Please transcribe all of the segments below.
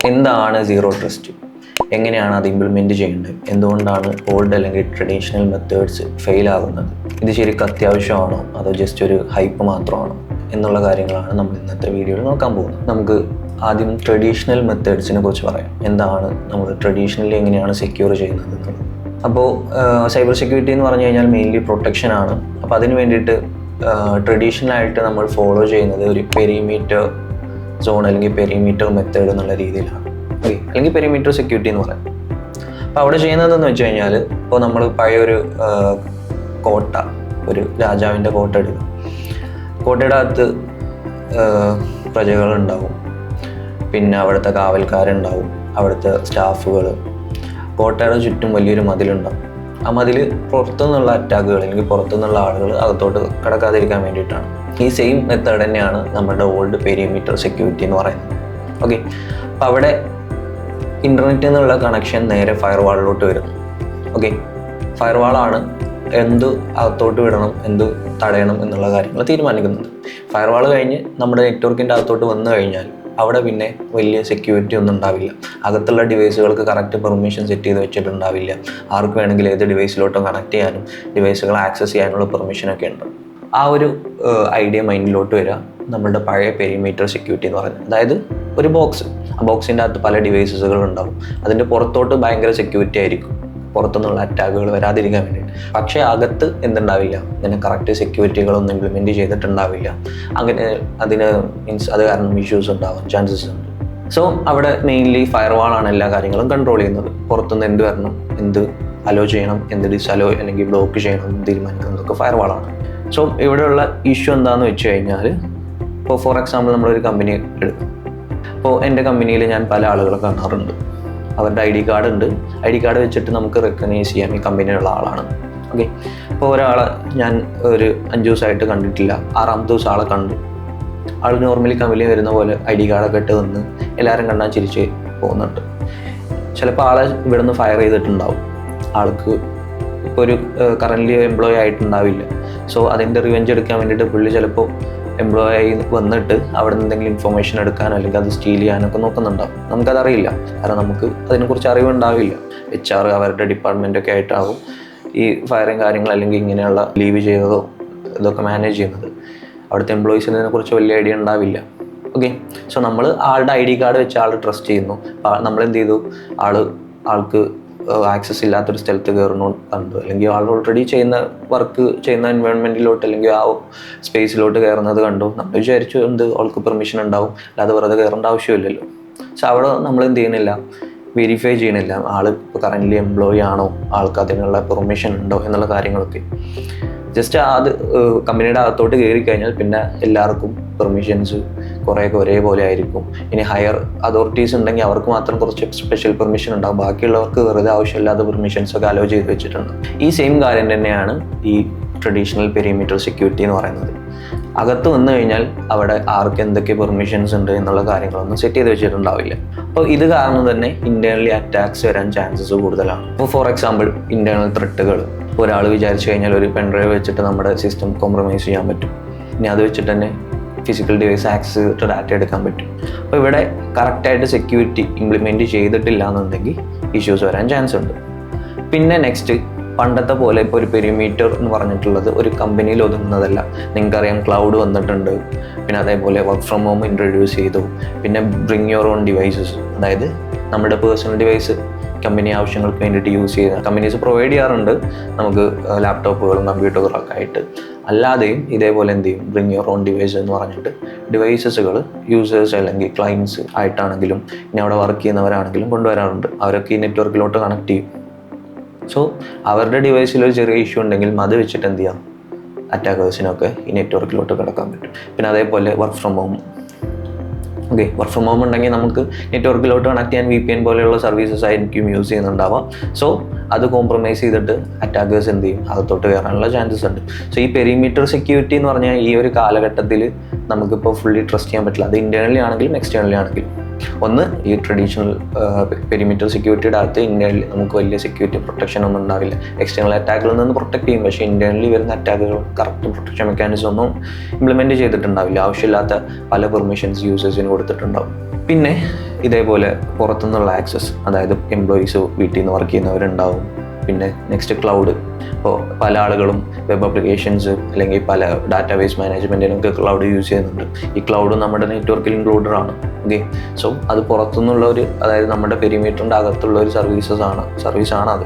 എന്താണ് zero trust, എങ്ങനെയാണ് അത് ഇംപ്ലിമെൻറ്റ് ചെയ്യേണ്ടത്, എന്തുകൊണ്ടാണ് ഓൾഡ് അല്ലെങ്കിൽ ട്രഡീഷണൽ മെത്തേഡ്സ് ഫെയിൽ ആകുന്നത്, ഇത് ശരിക്കും അത്യാവശ്യമാണോ അതോ ജസ്റ്റ് ഒരു ഹൈപ്പ് മാത്രമാണോ എന്നുള്ള കാര്യങ്ങളാണ് നമ്മൾ ഇന്നത്തെ വീഡിയോയിൽ നോക്കാൻ പോകുന്നത്. നമുക്ക് ആദ്യം ട്രഡീഷണൽ മെത്തേഡ്സിനെ കുറിച്ച് പറയാം. എന്താണ് നമ്മൾ ട്രഡീഷണലി എങ്ങനെയാണ് സെക്യൂർ ചെയ്യുന്നത് എന്നുള്ളത്. അപ്പോൾ സൈബർ സെക്യൂരിറ്റി എന്ന് പറഞ്ഞു കഴിഞ്ഞാൽ മെയിൻലി പ്രൊട്ടക്ഷൻ ആണ്. അപ്പോൾ അതിന് വേണ്ടിയിട്ട് ട്രഡീഷണലായിട്ട് നമ്മൾ ഫോളോ ചെയ്യുന്നത് ഒരു പെരിമീറ്റർ സോൺ അല്ലെങ്കിൽ പെരിമീറ്റർ മെത്തേഡ് എന്നുള്ള രീതിയിലാണ്. ഓക്കെ, അല്ലെങ്കിൽ പെരിമീറ്റർ സെക്യൂരിറ്റി എന്ന് പറയാം. അപ്പോൾ അവിടെ ചെയ്യുന്നതെന്ന് വെച്ച് കഴിഞ്ഞാൽ, ഇപ്പോൾ നമ്മൾ പഴയൊരു കോട്ട, ഒരു രാജാവിൻ്റെ കോട്ട എടുക്കും. കോട്ടയുടെ അകത്ത് പ്രജകളുണ്ടാവും, പിന്നെ അവിടുത്തെ കാവൽക്കാരുണ്ടാവും, അവിടുത്തെ സ്റ്റാഫുകൾ. കോട്ടയുടെ ചുറ്റും വലിയൊരു മതിലുണ്ടാവും. ആ മതിൽ പുറത്തുനിന്നുള്ള അറ്റാക്കുകൾ അല്ലെങ്കിൽ പുറത്തുനിന്നുള്ള ആളുകൾ അകത്തോട്ട് കടക്കാതിരിക്കാൻ വേണ്ടിയിട്ടാണ്. ഈ സെയിം മെത്തേഡ് തന്നെയാണ് നമ്മുടെ ഓൾഡ് പെരിമീറ്റർ സെക്യൂരിറ്റി എന്ന് പറയുന്നത്. ഓക്കെ, അപ്പോൾ അവിടെ ഇൻ്റർനെറ്റിൽ നിന്നുള്ള കണക്ഷൻ നേരെ ഫയർവാളിലോട്ട് വരുന്നു. ഓക്കെ, ഫയർവാളാണ് എന്ത് അകത്തോട്ട് വിടണം, എന്ത് തടയണം എന്നുള്ള കാര്യങ്ങൾ തീരുമാനിക്കുന്നത്. ഫയർവാൾ കഴിഞ്ഞ് നമ്മുടെ നെറ്റ്വർക്കിൻ്റെ അകത്തോട്ട് വന്നു കഴിഞ്ഞാൽ അവിടെ പിന്നെ വലിയ സെക്യൂരിറ്റി ഒന്നും ഉണ്ടാവില്ല. അകത്തുള്ള ഡിവൈസുകൾക്ക് കറക്റ്റ് പെർമിഷൻ സെറ്റ് ചെയ്ത് വെച്ചിട്ടുണ്ടാവില്ല. ആർക്ക് വേണമെങ്കിൽ ഏത് ഡിവൈസിലോട്ടും കണക്ട് ചെയ്യാനും ഡിവൈസുകൾ ആക്സസ് ചെയ്യാനുള്ള പെർമിഷനൊക്കെ ഉണ്ട്. ആ ഒരു ഐഡിയ മൈൻഡിലോട്ട് വരിക നമ്മളുടെ പഴയ പെരിമീറ്റർ സെക്യൂരിറ്റി എന്ന് പറയുന്നത്. അതായത് ഒരു ബോക്സ്, ആ ബോക്സിൻ്റെ അകത്ത് പല ഡിവൈസസുകൾ ഉണ്ടാവും. അതിൻ്റെ പുറത്തോട്ട് ഭയങ്കര സെക്യൂരിറ്റി ആയിരിക്കും, പുറത്തുനിന്നുള്ള അറ്റാക്കുകൾ വരാതിരിക്കാൻ വേണ്ടിയിട്ട്. പക്ഷേ അകത്ത് എന്തുണ്ടാവില്ല, അതിന് കറക്റ്റ് സെക്യൂരിറ്റികളൊന്നും ഇംപ്ലിമെൻറ്റ് ചെയ്തിട്ടുണ്ടാവില്ല. അങ്ങനെ അത് കാരണം ഇഷ്യൂസ് ഉണ്ടാവാൻ ചാൻസസ് ഉണ്ട്. സോ അവിടെ മെയിൻലി ഫയർവാളാണ് എല്ലാ കാര്യങ്ങളും കൺട്രോൾ ചെയ്യുന്നത്. പുറത്തുനിന്ന് എന്ത് വരണം, എന്ത് അലോ ചെയ്യണം, എന്ത് ഡിസലോ അല്ലെങ്കിൽ ബ്ലോക്ക് ചെയ്യണം എന്ന് തീരുമാനിക്കുന്നതൊക്കെ ഫയർവാളാണ്. സോ ഇവിടെയുള്ള ഇഷ്യൂ എന്താണെന്ന് വെച്ച് കഴിഞ്ഞാൽ, ഇപ്പോൾ ഫോർ എക്സാമ്പിൾ നമ്മളൊരു കമ്പനി എടുക്കും. അപ്പോൾ എൻ്റെ കമ്പനിയിൽ ഞാൻ പല ആളുകളെ കാണാറുണ്ട്. അവരുടെ ഐ ഡി കാർഡ് ഉണ്ട്. ഐ ഡി കാർഡ് വെച്ചിട്ട് നമുക്ക് റെക്കഗ്നൈസ് ചെയ്യാം ഈ കമ്പനിയിലുള്ള ആളാണ്. ഓക്കെ, അപ്പോൾ ഒരാളെ ഞാൻ ഒരു 5 ദിവസമായിട്ട് കണ്ടിട്ടില്ല. 6ാമത്തെ ദിവസം ആളെ കണ്ടു. ആൾ നോർമലി കമ്പനി വരുന്ന പോലെ ഐ ഡി കാർഡൊക്കെ ഇട്ട് വന്ന് എല്ലാവരും കണ്ടാൽ ചിരിച്ച് പോകുന്നുണ്ട്. ചിലപ്പോൾ ആളെ ഇവിടെ നിന്ന് ഫയർ ചെയ്തിട്ടുണ്ടാവും. ആൾക്ക് ഇപ്പോൾ ഒരു കറൻ്റ്ലി എംപ്ലോയി ആയിട്ടുണ്ടാവില്ല. സോ അതിൻ്റെ റിവെഞ്ച് എടുക്കാൻ വേണ്ടിയിട്ട് പുള്ളി ചിലപ്പോൾ എംപ്ലോയി ആയി വന്നിട്ട് അവിടെ നിന്ന് എന്തെങ്കിലും ഇൻഫർമേഷൻ എടുക്കാനോ അല്ലെങ്കിൽ അത് സ്റ്റീൽ ചെയ്യാനൊക്കെ നോക്കുന്നുണ്ടാവും. നമുക്കതറിയില്ല, കാരണം നമുക്ക് അതിനെക്കുറിച്ച് അറിവുണ്ടാവില്ല. HR അവരുടെ ഡിപ്പാർട്ട്മെൻറ്റൊക്കെ ആയിട്ടാവും ഈ ഫയറിങ് കാര്യങ്ങൾ അല്ലെങ്കിൽ ഇങ്ങനെയുള്ള ലീവ് ചെയ്തതോ ഇതൊക്കെ മാനേജ് ചെയ്യുന്നത്. അവിടുത്തെ എംപ്ലോയീസിന് ഇതിനെക്കുറിച്ച് വലിയ ഐഡിയ ഉണ്ടാവില്ല. ഓക്കെ, സോ നമ്മൾ ആളുടെ ഐ ഡി കാർഡ് വെച്ച് ആൾ ട്രസ്റ്റ് ചെയ്യുന്നു. നമ്മളെന്ത് ചെയ്തു, ആൾക്ക് ആക്സസ് ഇല്ലാത്തൊരു സ്ഥലത്ത് കയറുന്നു കണ്ടു, അല്ലെങ്കിൽ ആൾ ഓൾറെഡി വർക്ക് ചെയ്യുന്ന എൻവയോൺമെൻറ്റിലോട്ട് അല്ലെങ്കിൽ ആ സ്പേസിലോട്ട് കയറുന്നത് കണ്ടു. നമ്മൾ വിചാരിച്ചു ആൾക്ക് പെർമിഷൻ ഉണ്ടാവും, അല്ലാതെ വെറുതെ കയറേണ്ട ആവശ്യമില്ലല്ലോ. സോ അവിടെ നമ്മൾ എന്ത് ചെയ്യുന്നില്ല, വെരിഫൈ ചെയ്യണില്ല ആൾ ഇപ്പോൾ കറൻ്റ്ലി എംപ്ലോയി ആണോ, ആൾക്ക് അതിനുള്ള പെർമിഷൻ ഉണ്ടോ എന്നുള്ള കാര്യങ്ങളൊക്കെ. ജസ്റ്റ് അത് കമ്പനിയുടെ അകത്തോട്ട് കയറി കഴിഞ്ഞാൽ പിന്നെ എല്ലാവർക്കും പെർമിഷൻസ് കുറേയൊക്കെ ഒരേപോലെ ആയിരിക്കും. ഇനി ഹയർ അതോറിറ്റീസ് ഉണ്ടെങ്കിൽ അവർക്ക് മാത്രം കുറച്ച് സ്പെഷ്യൽ പെർമിഷൻ ഉണ്ടാകും. ബാക്കിയുള്ളവർക്ക് വെറുതെ ആവശ്യമില്ലാത്ത പെർമിഷൻസൊക്കെ അലോ ചെയ്ത് വെച്ചിട്ടുണ്ട്. ഈ സെയിം കാര്യം തന്നെയാണ് ഈ ട്രഡീഷണൽ പെരിമീറ്റർ സെക്യൂരിറ്റി എന്ന് പറയുന്നത്. അകത്ത് വന്നു കഴിഞ്ഞാൽ അവിടെ ആർക്ക് എന്തൊക്കെ പെർമിഷൻസ് ഉണ്ട് എന്നുള്ള കാര്യങ്ങളൊന്നും സെറ്റ് ചെയ്ത് വെച്ചിട്ടുണ്ടാവില്ല. അപ്പോൾ ഇത് കാരണം തന്നെ ഇൻറ്റേർണലി അറ്റാക്സ് വരാൻ ചാൻസസ് കൂടുതലാണ്. ഇപ്പോൾ ഫോർ എക്സാമ്പിൾ ഇൻറ്റേർണൽ ത്രെട്ടുകൾ. ഒരാൾ വിചാരിച്ചു കഴിഞ്ഞാൽ ഒരു പെൻഡ്രൈവ് വെച്ചിട്ട് നമ്മുടെ സിസ്റ്റം കോംപ്രമൈസ് ചെയ്യാൻ പറ്റും. ഇനി അത് വെച്ചിട്ട് തന്നെ ഫിസിക്കൽ ഡിവൈസ് ആക്സസ് ചെയ്തിട്ട് ഡാറ്റ എടുക്കാൻ പറ്റും. അപ്പോൾ ഇവിടെ കറക്റ്റായിട്ട് സെക്യൂരിറ്റി ഇംപ്ലിമെൻറ്റ് ചെയ്തിട്ടില്ല എന്നുണ്ടെങ്കിൽ ഇഷ്യൂസ് വരാൻ ചാൻസ് ഉണ്ട്. പിന്നെ നെക്സ്റ്റ്, പണ്ടത്തെ പോലെ ഇപ്പോൾ ഒരു പെരിമീറ്റർ എന്ന് പറഞ്ഞിട്ടുള്ളത് ഒരു കമ്പനിയിൽ ഒതുങ്ങുന്നതല്ല. നിങ്ങൾക്കറിയാം, ക്ലൗഡ് വന്നിട്ടുണ്ട്. പിന്നെ അതേപോലെ വർക്ക് ഫ്രം ഹോം ഇൻട്രൊഡ്യൂസ് ചെയ്തു. പിന്നെ ബ്രിങ് യുവർ ഓൺ ഡിവൈസസ്, അതായത് നമ്മുടെ പേഴ്സണൽ ഡിവൈസ് കമ്പനി ആവശ്യങ്ങൾക്ക് വേണ്ടിയിട്ട് യൂസ് ചെയ്യുന്ന കമ്പനീസ് പ്രൊവൈഡ് ചെയ്യാറുണ്ട് നമുക്ക് ലാപ്ടോപ്പുകളും കമ്പ്യൂട്ടറുകളൊക്കെ ആയിട്ട്. അല്ലാതെയും ഇതേപോലെ എന്ത് ചെയ്യും, ബ്രിങ് യുവർ ഓൺ ഡിവൈസ് എന്ന് പറഞ്ഞിട്ട് ഡിവൈസസുകൾ യൂസേഴ്സ് അല്ലെങ്കിൽ ക്ലയൻസ് ആയിട്ടാണെങ്കിലും ഇനി അവിടെ വർക്ക് ചെയ്യുന്നവരാണെങ്കിലും കൊണ്ടുവരാറുണ്ട്. അവരൊക്കെ ഈ നെറ്റ്വർക്കിലോട്ട് കണക്ട് ചെയ്യും. സോ അവരുടെ ഡിവൈസിൽ ഒരു ചെറിയ ഇഷ്യൂ ഉണ്ടെങ്കിൽ അത് വെച്ചിട്ട് എന്ത് ചെയ്യാം, അറ്റാക്കേഴ്സിനൊക്കെ ഈ നെറ്റ്വർക്കിലോട്ട് കിടക്കാൻ പറ്റും. പിന്നെ അതേപോലെ work from home. Okay, work from home ഉണ്ടെങ്കിൽ നമുക്ക് നെറ്റ്വർക്കിലോട്ട് കണക്ട് ചെയ്യാൻ VPN പോലെയുള്ള സർവീസസ് ആയിരിക്കും യൂസ് ചെയ്യുന്നുണ്ടാവാം. സോ അത് കോംപ്രമൈസ് ചെയ്തിട്ട് അറ്റാക്കേഴ്സ് എന്ത് ചെയ്യും, അകത്തോട്ട് കയറാനുള്ള ചാൻസസ് ഉണ്ട്. സോ ഈ പെരിമീറ്റർ സെക്യൂരിറ്റി എന്ന് പറഞ്ഞാൽ ഈ ഒരു കാലഘട്ടത്തിൽ നമുക്കിപ്പോൾ ഫുള്ളി ട്രസ്റ്റ് ചെയ്യാൻ പറ്റില്ല. അത് ഇൻറ്റേർണലി ആണെങ്കിലും എക്സ്റ്റേണലി ആണെങ്കിലും. ഒന്ന്, ഈ ട്രഡീഷണൽ പെരിമീറ്റർ സെക്യൂരിറ്റിയുടെ അകത്ത് ഇന്റേണലി നമുക്ക് വലിയ സെക്യൂരിറ്റി പ്രൊട്ടക്ഷൻ ഒന്നും ഉണ്ടാവില്ല. എക്സ്റ്റേണൽ അറ്റാക്കുകളിൽ നിന്ന് പ്രൊട്ടക്ട് ചെയ്യും, പക്ഷേ ഇന്റേണലി വരുന്ന അറ്റാക്കുകൾ കറക്റ്റ് പ്രൊട്ടക്ഷൻ മെക്കാനിസം ഒന്നും ഇംപ്ലിമെൻറ്റ് ചെയ്തിട്ടുണ്ടാവില്ല. ആവശ്യമില്ലാത്ത പല പെർമിഷൻസ് യൂസേഴ്സിന് കൊടുത്തിട്ടുണ്ടാവും. പിന്നെ ഇതേപോലെ പുറത്തുനിന്നുള്ള ആക്സസ്, അതായത് എംപ്ലോയീസ് വീട്ടിൽ നിന്ന് വർക്ക് ചെയ്യുന്നവരുണ്ടാവും. പിന്നെ നെക്സ്റ്റ് ക്ലൗഡ്. ഇപ്പോൾ പല ആളുകളും വെബ് ആപ്ലിക്കേഷൻസ് അല്ലെങ്കിൽ പല ഡാറ്റാബേസ് മാനേജ്മെൻറ്റിനൊക്കെ ക്ലൗഡ് യൂസ് ചെയ്യുന്നുണ്ട്. ഈ ക്ലൗഡ് നമ്മുടെ നെറ്റ്വർക്കിൽ ഇൻക്ലൂഡഡ് ആണ്. ഓക്കെ, സോ അത് പുറത്തുനിന്നുള്ള അതായത് നമ്മുടെ പെരിമീറ്ററിൻ്റെ അകത്തുള്ള ഒരു സർവീസാണ് അത്.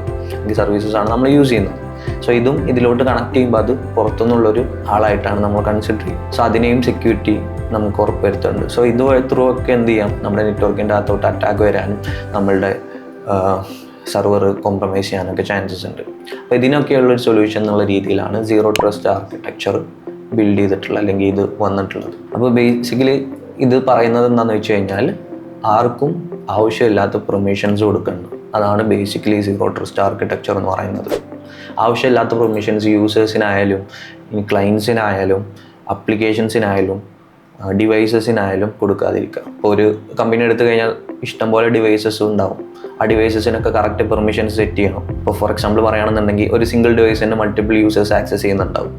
ഈ സർവീസസാണ് നമ്മൾ യൂസ് ചെയ്യുന്നത്. സോ ഇതും ഇതിലോട്ട് കണക്ട് ചെയ്യുമ്പോൾ അത് പുറത്തുനിന്നുള്ളൊരു ആളായിട്ടാണ് നമ്മൾ കൺസിഡർ ചെയ്യുന്നത്. സോ അതിനെയും സെക്യൂരിറ്റി നമുക്ക് ഉറപ്പുവരുത്തുന്നുണ്ട്. സോ ഇത് ത്രൂ ഒക്കെ എന്ത് ചെയ്യാം, നമ്മുടെ നെറ്റ്വർക്കിൻ്റെ അകത്തോട്ട് അറ്റാക്ക് വരാനും നമ്മളുടെ സെർവർ കോംപ്രമൈസ് ചെയ്യാനൊക്കെ ചാൻസസ് ഉണ്ട്. അപ്പോൾ ഇതിനൊക്കെയുള്ളൊരു സൊല്യൂഷൻ എന്നുള്ള രീതിയിലാണ് സീറോ ട്രസ്റ്റ് ആർക്കിടെക്ചർ ബിൽഡ് ചെയ്തിട്ടുള്ളത്, അല്ലെങ്കിൽ ഇത് വന്നിട്ടുള്ളത്. അപ്പോൾ ബേസിക്കലി ഇത് പറയുന്നത് എന്താണെന്ന് വെച്ച് കഴിഞ്ഞാൽ, ആർക്കും ആവശ്യമില്ലാത്ത പെർമിഷൻസ് കൊടുക്കണം. അതാണ് ബേസിക്കലി സീറോ ട്രസ്റ്റ് ആർക്കിടെക്ചർ എന്ന് പറയുന്നത്. ആവശ്യമില്ലാത്ത പെർമിഷൻസ് യൂസേഴ്സിനായാലും ക്ലയൻസിനായാലും അപ്ലിക്കേഷൻസിനായാലും ഡിവൈസസിനായാലും കൊടുക്കാതിരിക്കുക. ഇപ്പോൾ ഒരു കമ്പനി എടുത്തു കഴിഞ്ഞാൽ ഇഷ്ടംപോലെ ഡിവൈസസ് ഉണ്ടാവും. ആ ഡിവൈസസിനൊക്കെ കറക്റ്റ് പെർമിഷൻസ് സെറ്റ് ചെയ്യണം. ഇപ്പോൾ ഫോർ എക്സാമ്പിൾ പറയുകയാണെന്നുണ്ടെങ്കിൽ ഒരു സിംഗിൾ ഡിവൈസിന് മൾട്ടിപ്പിൾ യൂസേഴ്സ് ആക്സസ് ചെയ്യുന്നുണ്ടാവും.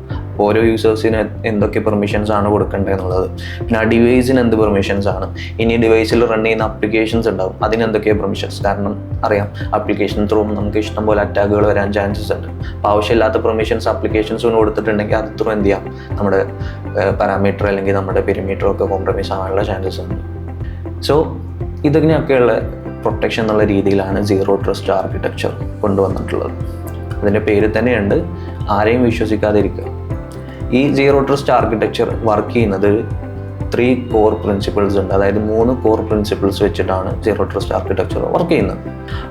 ഓരോ യൂസേഴ്സിന് എന്തൊക്കെ പെർമിഷൻസ് ആണ് കൊടുക്കേണ്ടത് എന്നുള്ളത്, പിന്നെ ആ ഡിവൈസിന് എന്ത് പെർമിഷൻസ് ആണ്, ഇനി ഡിവൈസിൽ റൺ ചെയ്യുന്ന ആപ്ലിക്കേഷൻസ് ഉണ്ടാവും, അതിന് എന്തൊക്കെയാണ് പെർമിഷൻസ്. കാരണം അറിയാം, ആപ്ലിക്കേഷൻ ത്രൂ നമുക്ക് ഇഷ്ടംപോലെ അറ്റാക്കുകൾ വരാൻ ചാൻസസ് ഉണ്ട്. അപ്പോൾ ആവശ്യമില്ലാത്ത പെർമിഷൻസ് ആപ്ലിക്കേഷൻസിന് കൊടുത്തിട്ടുണ്ടെങ്കിൽ അത് ത്രൂ എന്ത് ചെയ്യാം, നമ്മുടെ പാരാമീറ്റർ അല്ലെങ്കിൽ നമ്മുടെ പെരിമീറ്റർ ഒക്കെ കോംപ്രമൈസ് ആകാനുള്ള ചാൻസസ് ഉണ്ട്. സോ ഇതിനൊക്കെയുള്ള പ്രൊട്ടക്ഷൻ എന്നുള്ള രീതിയിലാണ് സീറോ ട്രസ്റ്റ് ആർക്കിടെക്ചർ കൊണ്ടുവന്നിട്ടുള്ളത്. അതിൻ്റെ പേര് തന്നെയുണ്ട്, ആരെയും വിശ്വസിക്കാതിരിക്കുക. ഈ സീറോ ട്രസ്റ്റ് ആർക്കിടെക്ചർ വർക്ക് ചെയ്യുന്നത് 3 കോർ പ്രിൻസിപ്പിൾസ് ഉണ്ട്. അതായത് 3 കോർ പ്രിൻസിപ്പിൾസ് വെച്ചിട്ടാണ് സീറോ ട്രസ്റ്റ് ആർക്കിടെക്ചർ വർക്ക് ചെയ്യുന്നത്.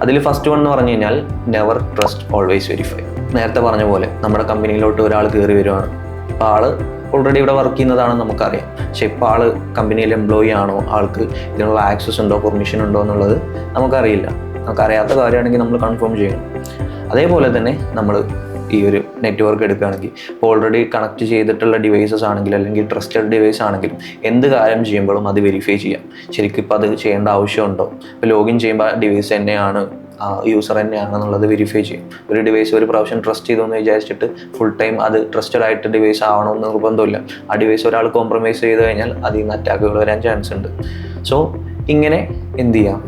അതിൽ ഫസ്റ്റ് വൺ എന്ന് പറഞ്ഞു കഴിഞ്ഞാൽ നെവർ ട്രസ്റ്റ് ഓൾവേസ് വെരിഫൈ. നേരത്തെ പറഞ്ഞ പോലെ നമ്മുടെ കമ്പനിയിലോട്ട് ഒരാൾ കയറി വരുവാണ്. അപ്പോൾ ആൾ ഓൾറെഡി ഇവിടെ വർക്ക് ചെയ്യുന്നതാണെന്ന് നമുക്കറിയാം. പക്ഷേ ഇപ്പോൾ ആൾ കമ്പനിയിൽ എംപ്ലോയി ആണോ, ആൾക്ക് ഇതിനുള്ള ആക്സസ് ഉണ്ടോ, പെർമിഷൻ ഉണ്ടോ എന്നുള്ളത് നമുക്കറിയില്ല. നമുക്കറിയാത്ത കാര്യമാണെങ്കിൽ നമ്മൾ കൺഫേം ചെയ്യണം. അതേപോലെ തന്നെ നമ്മൾ ഈ ഒരു നെറ്റ്വർക്ക് എടുക്കുകയാണെങ്കിൽ ഇപ്പോൾ ഓൾറെഡി കണക്ട് ചെയ്തിട്ടുള്ള ഡിവൈസസ് ആണെങ്കിലും അല്ലെങ്കിൽ ട്രസ്റ്റഡ് ഡിവൈസ് ആണെങ്കിലും എന്ത് കാര്യം ചെയ്യുമ്പോഴും അത് വെരിഫൈ ചെയ്യാം. ശരിക്കും ഇപ്പോൾ അത് ചെയ്യേണ്ട ആവശ്യമുണ്ടോ. ഇപ്പോൾ ലോഗിൻ ചെയ്യുമ്പോൾ ഡിവൈസ് തന്നെയാണ്, യൂസർ തന്നെയാണെന്നുള്ളത് വെരിഫൈ ചെയ്യും. ഒരു ഡിവൈസ് ഒരു പ്രാവശ്യം ട്രസ്റ്റ് ചെയ്തെന്ന് വിചാരിച്ചിട്ട് ഫുൾ ടൈം അത് ട്രസ്റ്റഡ് ആയിട്ട് ഡിവൈസ് ആവണമെന്ന് നിർബന്ധമില്ല. ആ ഡിവൈസ് ഒരാൾ കോംപ്രമൈസ് ചെയ്ത് കഴിഞ്ഞാൽ അതിൽ നിന്ന് അറ്റാക്കുകൾ വരാൻ ചാൻസ് ഉണ്ട്. സോ ഇങ്ങനെ എന്ത് ചെയ്യാം,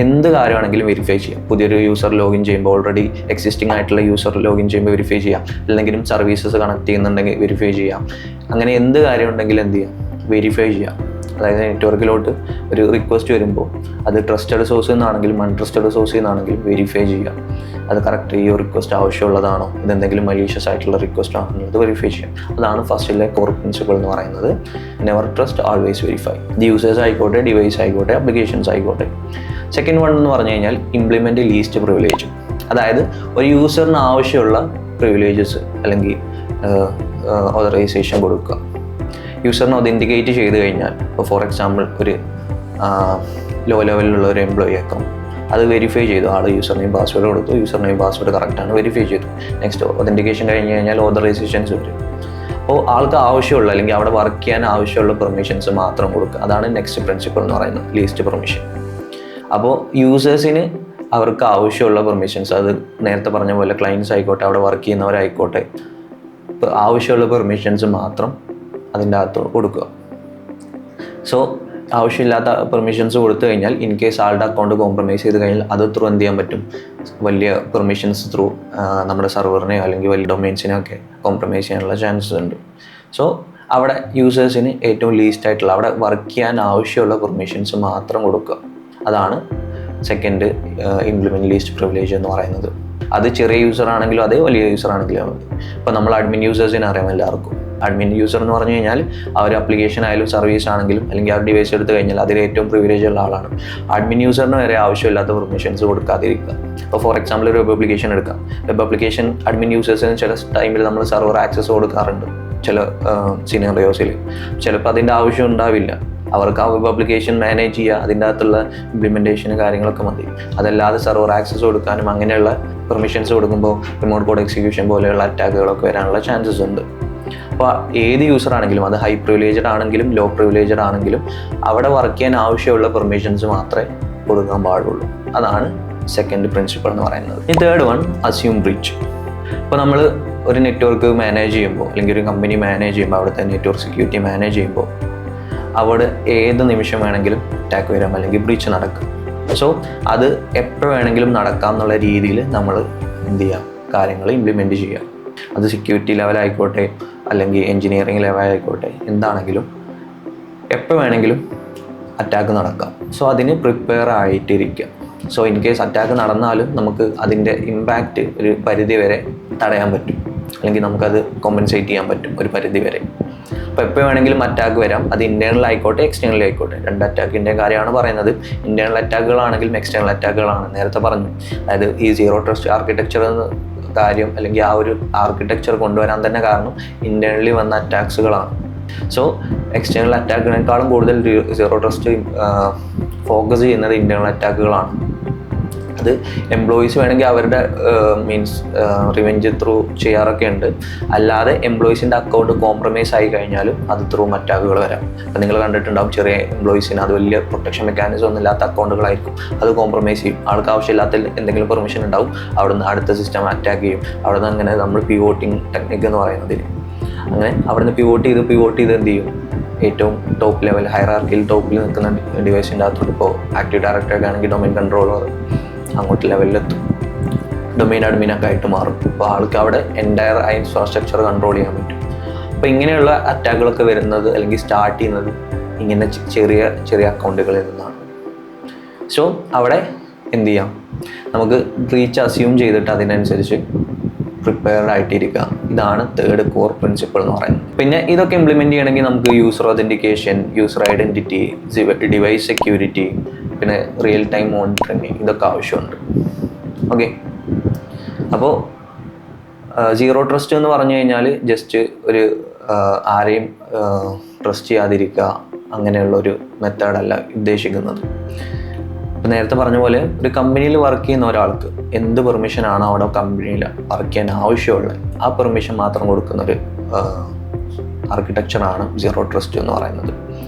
എന്ത് കാര്യമാണെങ്കിലും വെരിഫൈ ചെയ്യാം. പുതിയൊരു യൂസർ ലോഗിൻ ചെയ്യുമ്പോൾ ഓൾറെഡി എക്സിസ്റ്റിംഗ് ആയിട്ടുള്ള യൂസർ ലോഗിൻ ചെയ്യുമ്പോൾ വെരിഫൈ ചെയ്യാം. അല്ലെങ്കിലും സർവീസസ് കണക്ട് ചെയ്യുന്നുണ്ടെങ്കിൽ വെരിഫൈ ചെയ്യാം. അങ്ങനെ എന്ത് കാര്യം ഉണ്ടെങ്കിലും എന്ത് ചെയ്യാം, വെരിഫൈ ചെയ്യാം. അതായത് നെറ്റ്വർക്കിലോട്ട് ഒരു റിക്വസ്റ്റ് വരുമ്പോൾ അത് ട്രസ്റ്റഡ് സോഴ്സിൽ നിന്നാണെങ്കിലും അൺട്രസ്റ്റഡ് സോഴ്സിൽ നിന്നാണെങ്കിലും വെരിഫൈ ചെയ്യാം. അത് കറക്റ്റ് ഈ റിക്വസ്റ്റ് ആവശ്യമുള്ളതാണോ, ഇതെന്തെങ്കിലും മലീഷ്യസ് ആയിട്ടുള്ള റിക്വസ്റ്റ് ആണോ എന്നുള്ളത് വെരിഫൈ ചെയ്യാം. അതാണ് ഫസ്റ്റിലെ കോർ പ്രിൻസിപ്പിൾ എന്ന് പറയുന്നത്. Never trust always verify. ഇത് യൂസേഴ്സ് ആയിക്കോട്ടെ, ഡിവൈസ് ആയിക്കോട്ടെ, ആപ്ലിക്കേഷൻസ് ആയിക്കോട്ടെ. സെക്കൻഡ് വൺ എന്ന് പറഞ്ഞു കഴിഞ്ഞാൽ ഇംപ്ലിമെൻറ്റ് ലീസ്റ്റ് പ്രിവിലേജ്. അതായത് ഒരു യൂസറിന് ആവശ്യമുള്ള പ്രിവിലേജസ് അല്ലെങ്കിൽ ഓതറൈസേഷൻ കൊടുക്കുക. യൂസറിനെ ഒതൻറ്റിക്കേറ്റ് ചെയ്ത് കഴിഞ്ഞാൽ, ഇപ്പോൾ ഫോർ എക്സാമ്പിൾ ഒരു ലോ ലെവലിലുള്ള ഒരു എംപ്ലോയി അക്കൗണ്ട് അത് വെരിഫൈ ചെയ്തു, ആൾ യൂസർ നെയിം പാസ്വേഡ് കൊടുത്തു, യൂസർ നെയിം പാസ്വേഡ് കറക്റ്റാണ്, വെരിഫൈ ചെയ്തു. നെക്സ്റ്റ് ഒതൻറ്റിക്കേഷൻ കഴിഞ്ഞ് കഴിഞ്ഞാൽ ഓതറൈസേഷൻസ് വരും. അപ്പോൾ ആൾക്ക് ആവശ്യമുള്ള അല്ലെങ്കിൽ അവിടെ വർക്ക് ചെയ്യാൻ ആവശ്യമുള്ള പെർമിഷൻസ് മാത്രം കൊടുക്കുക. അതാണ് നെക്സ്റ്റ് പ്രിൻസിപ്പിൾ എന്ന് പറയുന്നത്, ലീസ്റ്റ് പെർമിഷൻ. അപ്പോൾ യൂസേഴ്സിന് അവർക്ക് ആവശ്യമുള്ള പെർമിഷൻസ്, അത് നേരത്തെ പറഞ്ഞ പോലെ ക്ലയൻറ്റ്സ് ആയിക്കോട്ടെ, അവിടെ വർക്ക് ചെയ്യുന്നവരായിക്കോട്ടെ, ഇപ്പോൾ ആവശ്യമുള്ള പെർമിഷൻസ് മാത്രം അതിൻ്റെ അകത്ത് കൊടുക്കുക. സോ ആവശ്യമില്ലാത്ത പെർമിഷൻസ് കൊടുത്തു കഴിഞ്ഞാൽ ഇൻ കേസ് ആളുടെ അക്കൗണ്ട് കോംപ്രമൈസ് ചെയ്ത് കഴിഞ്ഞാൽ അത് ത്രൂ എന്ത് ചെയ്യാൻ പറ്റും, വലിയ പെർമിഷൻസ് ത്രൂ നമ്മുടെ സെർവറിനെയോ അല്ലെങ്കിൽ വലിയ ഡൊമൈൻസിനെയോ ഒക്കെ കോംപ്രമൈസ് ചെയ്യാനുള്ള ചാൻസസ് ഉണ്ട്. സോ അവിടെ യൂസേഴ്സിന് ഏറ്റവും ലീസ്റ്റ് ആയിട്ടുള്ള അവിടെ വർക്ക് ചെയ്യാൻ ആവശ്യമുള്ള പെർമിഷൻസ് മാത്രം കൊടുക്കുക. അതാണ് സെക്കൻഡ് ഇംപ്ലിമെൻറ്റ് ലീസ്റ്റ് പ്രിവിലേജ് എന്ന് പറയുന്നത്. അത് ചെറിയ യൂസർ ആണെങ്കിലും അതേ, വലിയ യൂസർ ആണെങ്കിലും മതി. ഇപ്പോൾ നമ്മൾ അഡ്മിൻ യൂസേഴ്സിനെ അറിയാം എല്ലാവർക്കും. അഡ്മിൻ യൂസർ എന്ന് പറഞ്ഞു കഴിഞ്ഞാൽ ആ ഒരു ആപ്ലിക്കേഷൻ ആയാലും സർവീസ് ആണെങ്കിലും അല്ലെങ്കിൽ ആ ഡിവൈസ് എടുത്തു കഴിഞ്ഞാൽ അതിൽ ഏറ്റവും പ്രിവിലേജ് ഉള്ള ആളാണ്. അഡ്മിൻ യൂസറിന് വരെ ആവശ്യമില്ലാത്ത പെർമിഷൻസ് കൊടുക്കാതിരിക്കുക. ഇപ്പോൾ ഫോർ എക്സാമ്പിൾ ഒരു വെബ് ആപ്ലിക്കേഷൻ എടുക്കാം. വെബ് ആപ്ലിക്കേഷൻ അഡ്മിൻ യൂസേഴ്സിന് ചില ടൈമിൽ നമ്മൾ സെർവർ ആക്സസ് കൊടുക്കാറുണ്ട് ചില സിനാറിയോസിൽ. ചിലപ്പോൾ അതിൻ്റെ ആവശ്യം ഉണ്ടാവില്ല. അവർക്ക് ആ വെബ് ആപ്ലിക്കേഷൻ മാനേജ് ചെയ്യുക, അതിൻ്റെ അകത്തുള്ള ഇംപ്ലിമെൻറ്റേഷന് കാര്യങ്ങളൊക്കെ മതി. അതല്ലാതെ സെർവർ ആക്സസ് കൊടുക്കാനും അങ്ങനെയുള്ള പെർമിഷൻസ് കൊടുക്കുമ്പോൾ റിമോട്ട് കോഡ് എക്സിക്യൂഷൻ പോലെയുള്ള അറ്റാക്കുകളൊക്കെ വരാനുള്ള ചാൻസസ് ഉണ്ട്. അപ്പോൾ ഏത് യൂസർ ആണെങ്കിലും, അത് ഹൈ പ്രിവിലേജഡ് ആണെങ്കിലും ലോ പ്രിവിലേജഡ് ആണെങ്കിലും, അവിടെ വർക്ക് ചെയ്യാൻ ആവശ്യമുള്ള പെർമിഷൻസ് മാത്രമേ കൊടുക്കാൻ പാടുള്ളൂ. അതാണ് സെക്കൻഡ് പ്രിൻസിപ്പിൾ എന്ന് പറയുന്നത്. ഈ തേർഡ് വൺ, അസ്യൂം ബ്രീച്ച്. ഇപ്പോൾ നമ്മൾ ഒരു നെറ്റ്വർക്ക് മാനേജ് ചെയ്യുമ്പോൾ, അല്ലെങ്കിൽ ഒരു കമ്പനി മാനേജ് ചെയ്യുമ്പോൾ, അവിടുത്തെ നെറ്റ്വർക്ക് സെക്യൂരിറ്റി മാനേജ് ചെയ്യുമ്പോൾ അവിടെ ഏത് നിമിഷം വേണമെങ്കിലും അറ്റാക്ക് വരാം, അല്ലെങ്കിൽ ബ്രീച്ച് നടക്കും. സോ അത് എപ്പോൾ വേണമെങ്കിലും നടക്കാം എന്നുള്ള രീതിയിൽ നമ്മൾ എന്ത് ചെയ്യാം, കാര്യങ്ങൾ ഇംപ്ലിമെൻറ്റ് ചെയ്യുക. അത് സെക്യൂരിറ്റി ലെവലായിക്കോട്ടെ, അല്ലെങ്കിൽ എൻജിനീയറിംഗ് ലെവലായിക്കോട്ടെ, എന്താണെങ്കിലും എപ്പോൾ വേണമെങ്കിലും അറ്റാക്ക് നടക്കാം. സോ അതിന് പ്രിപ്പയർ ആയിട്ടിരിക്കുക. സോ ഇൻ കേസ് അറ്റാക്ക് നടന്നാലും നമുക്ക് അതിൻ്റെ ഇമ്പാക്റ്റ് ഒരു പരിധി വരെ തടയാൻ പറ്റും, അല്ലെങ്കിൽ നമുക്കത് കോമ്പൻസേറ്റ് ചെയ്യാൻ പറ്റും ഒരു പരിധി വരെ. അപ്പോൾ എപ്പോൾ വേണമെങ്കിലും അറ്റാക്ക് വരാം. അത് ഇൻറ്റേർണൽ ആയിക്കോട്ടെ എക്സ്റ്റേണൽ ആയിക്കോട്ടെ. രണ്ട് അറ്റാക്കിൻ്റെ കാര്യമാണ് പറയുന്നത്. ഇൻറ്റേർണൽ അറ്റാക്കുകളാണെങ്കിലും എക്സ്റ്റേണൽ അറ്റാക്കുകളാണ്. നേരത്തെ പറഞ്ഞു, അതായത് ഈ സീറോ ട്രസ്റ്റ് ആർക്കിടെക്ചർ എന്ന കാര്യം, അല്ലെങ്കിൽ ആ ഒരു ആർക്കിടെക്ചർ കൊണ്ടുവരാൻ തന്നെ കാരണം ഇൻറ്റേർണലി വന്ന അറ്റാക്സുകളാണ്. സോ എക്സ്റ്റേണൽ അറ്റാക്കിനേക്കാളും കൂടുതൽ സീറോ ട്രസ്റ്റ് ഫോക്കസ് ചെയ്യുന്നത് ഇൻറ്റേർണൽ അറ്റാക്കുകളാണ്. അത് എംപ്ലോയീസ് വേണമെങ്കിൽ അവരുടെ മീൻസ് റിവെഞ്ച് ത്രൂ ചെയ്യാറൊക്കെ ഉണ്ട്. അല്ലാതെ എംപ്ലോയീസിൻ്റെ അക്കൗണ്ട് കോംപ്രമൈസ് ആയി കഴിഞ്ഞാലും അത് ത്രൂ അറ്റാക്കുകൾ വരാം. അപ്പം നിങ്ങൾ കണ്ടിട്ടുണ്ടാവും, ചെറിയ എംപ്ലോയീസിന് അത് വലിയ പ്രൊട്ടക്ഷൻ മെക്കാനിസം ഒന്നും ഇല്ലാത്ത അക്കൗണ്ടുകളായിരിക്കും. അത് കോംപ്രമൈസ് ചെയ്യും. ആൾക്ക് ആവശ്യമില്ലാത്ത എന്തെങ്കിലും പെർമിഷൻ ഉണ്ടാവും, അവിടുന്ന് അടുത്ത സിസ്റ്റം അറ്റാക്ക് ചെയ്യും. അവിടുന്ന് അങ്ങനെ നമ്മൾ പിവോട്ടിങ് ടെക്നിക്ക് എന്ന് പറയുന്നതിന്, അങ്ങനെ അവിടുന്ന് പിവോട്ട് ചെയ്ത് എന്ത് ചെയ്യും, ഏറ്റവും ടോപ്പ് ലെവൽ ഹൈറാർക്കിയിൽ ടോപ്പിൽ നിൽക്കുന്ന ഡിവൈസിൻ്റെ അകത്തോട്ട്, ഇപ്പോൾ ആക്റ്റീവ് ഡയറക്ടറൊക്കെ ആണെങ്കിൽ ഡൊമൈൻ കൺട്രോളർ അങ്ങോട്ട് ലെവലിലെത്തും, ഡൊമൈൻ അഡ്മിനൊക്കെ ആയിട്ട് മാറും. അപ്പോൾ ആൾക്ക് അവിടെ എൻറ്റയർ ആ ഇൻഫ്രാസ്ട്രക്ചർ കൺട്രോൾ ചെയ്യാൻ പറ്റും. അപ്പോൾ ഇങ്ങനെയുള്ള അറ്റാക്കുകളൊക്കെ വരുന്നത്, അല്ലെങ്കിൽ സ്റ്റാർട്ട് ചെയ്യുന്നത് ഇങ്ങനെ ചെറിയ ചെറിയ അക്കൗണ്ടുകളിൽ നിന്നാണ്. സോ അവിടെ എന്ത് ചെയ്യാം, നമുക്ക് ബ്രീച്ച് അസ്യൂം ചെയ്തിട്ട് അതിനനുസരിച്ച് പ്രിപ്പയർഡ് ആയിട്ടിരിക്കുക. ഇതാണ് തേർഡ് കോർ പ്രിൻസിപ്പിൾ എന്ന് പറയുന്നത്. പിന്നെ ഇതൊക്കെ ഇംപ്ലിമെൻറ്റ് ചെയ്യണമെങ്കിൽ നമുക്ക് user authentication, user identity, device security, പിന്നെ റിയൽ ടൈം മോണിറ്ററിങ്, ഇതൊക്കെ ആവശ്യമുണ്ട്. ഓക്കെ, അപ്പോൾ സീറോ ട്രസ്റ്റ് എന്ന് പറഞ്ഞു കഴിഞ്ഞാൽ ജസ്റ്റ് ഒരു ആരെയും ട്രസ്റ്റ് ചെയ്യാതിരിക്കുക അങ്ങനെയുള്ളൊരു മെത്തേഡല്ല ഉദ്ദേശിക്കുന്നത്. ഇപ്പം നേരത്തെ പറഞ്ഞ പോലെ ഒരു കമ്പനിയിൽ വർക്ക് ചെയ്യുന്ന ഒരാൾക്ക് എന്ത് പെർമിഷനാണോ അവിടെ കമ്പനിയിൽ വർക്ക് ചെയ്യാൻ ആവശ്യമുള്ളത്, ആ പെർമിഷൻ മാത്രം കൊടുക്കുന്നൊരു ആർക്കിടെക്ചറാണ് സീറോ ട്രസ്റ്റ് എന്ന് പറയുന്നത്.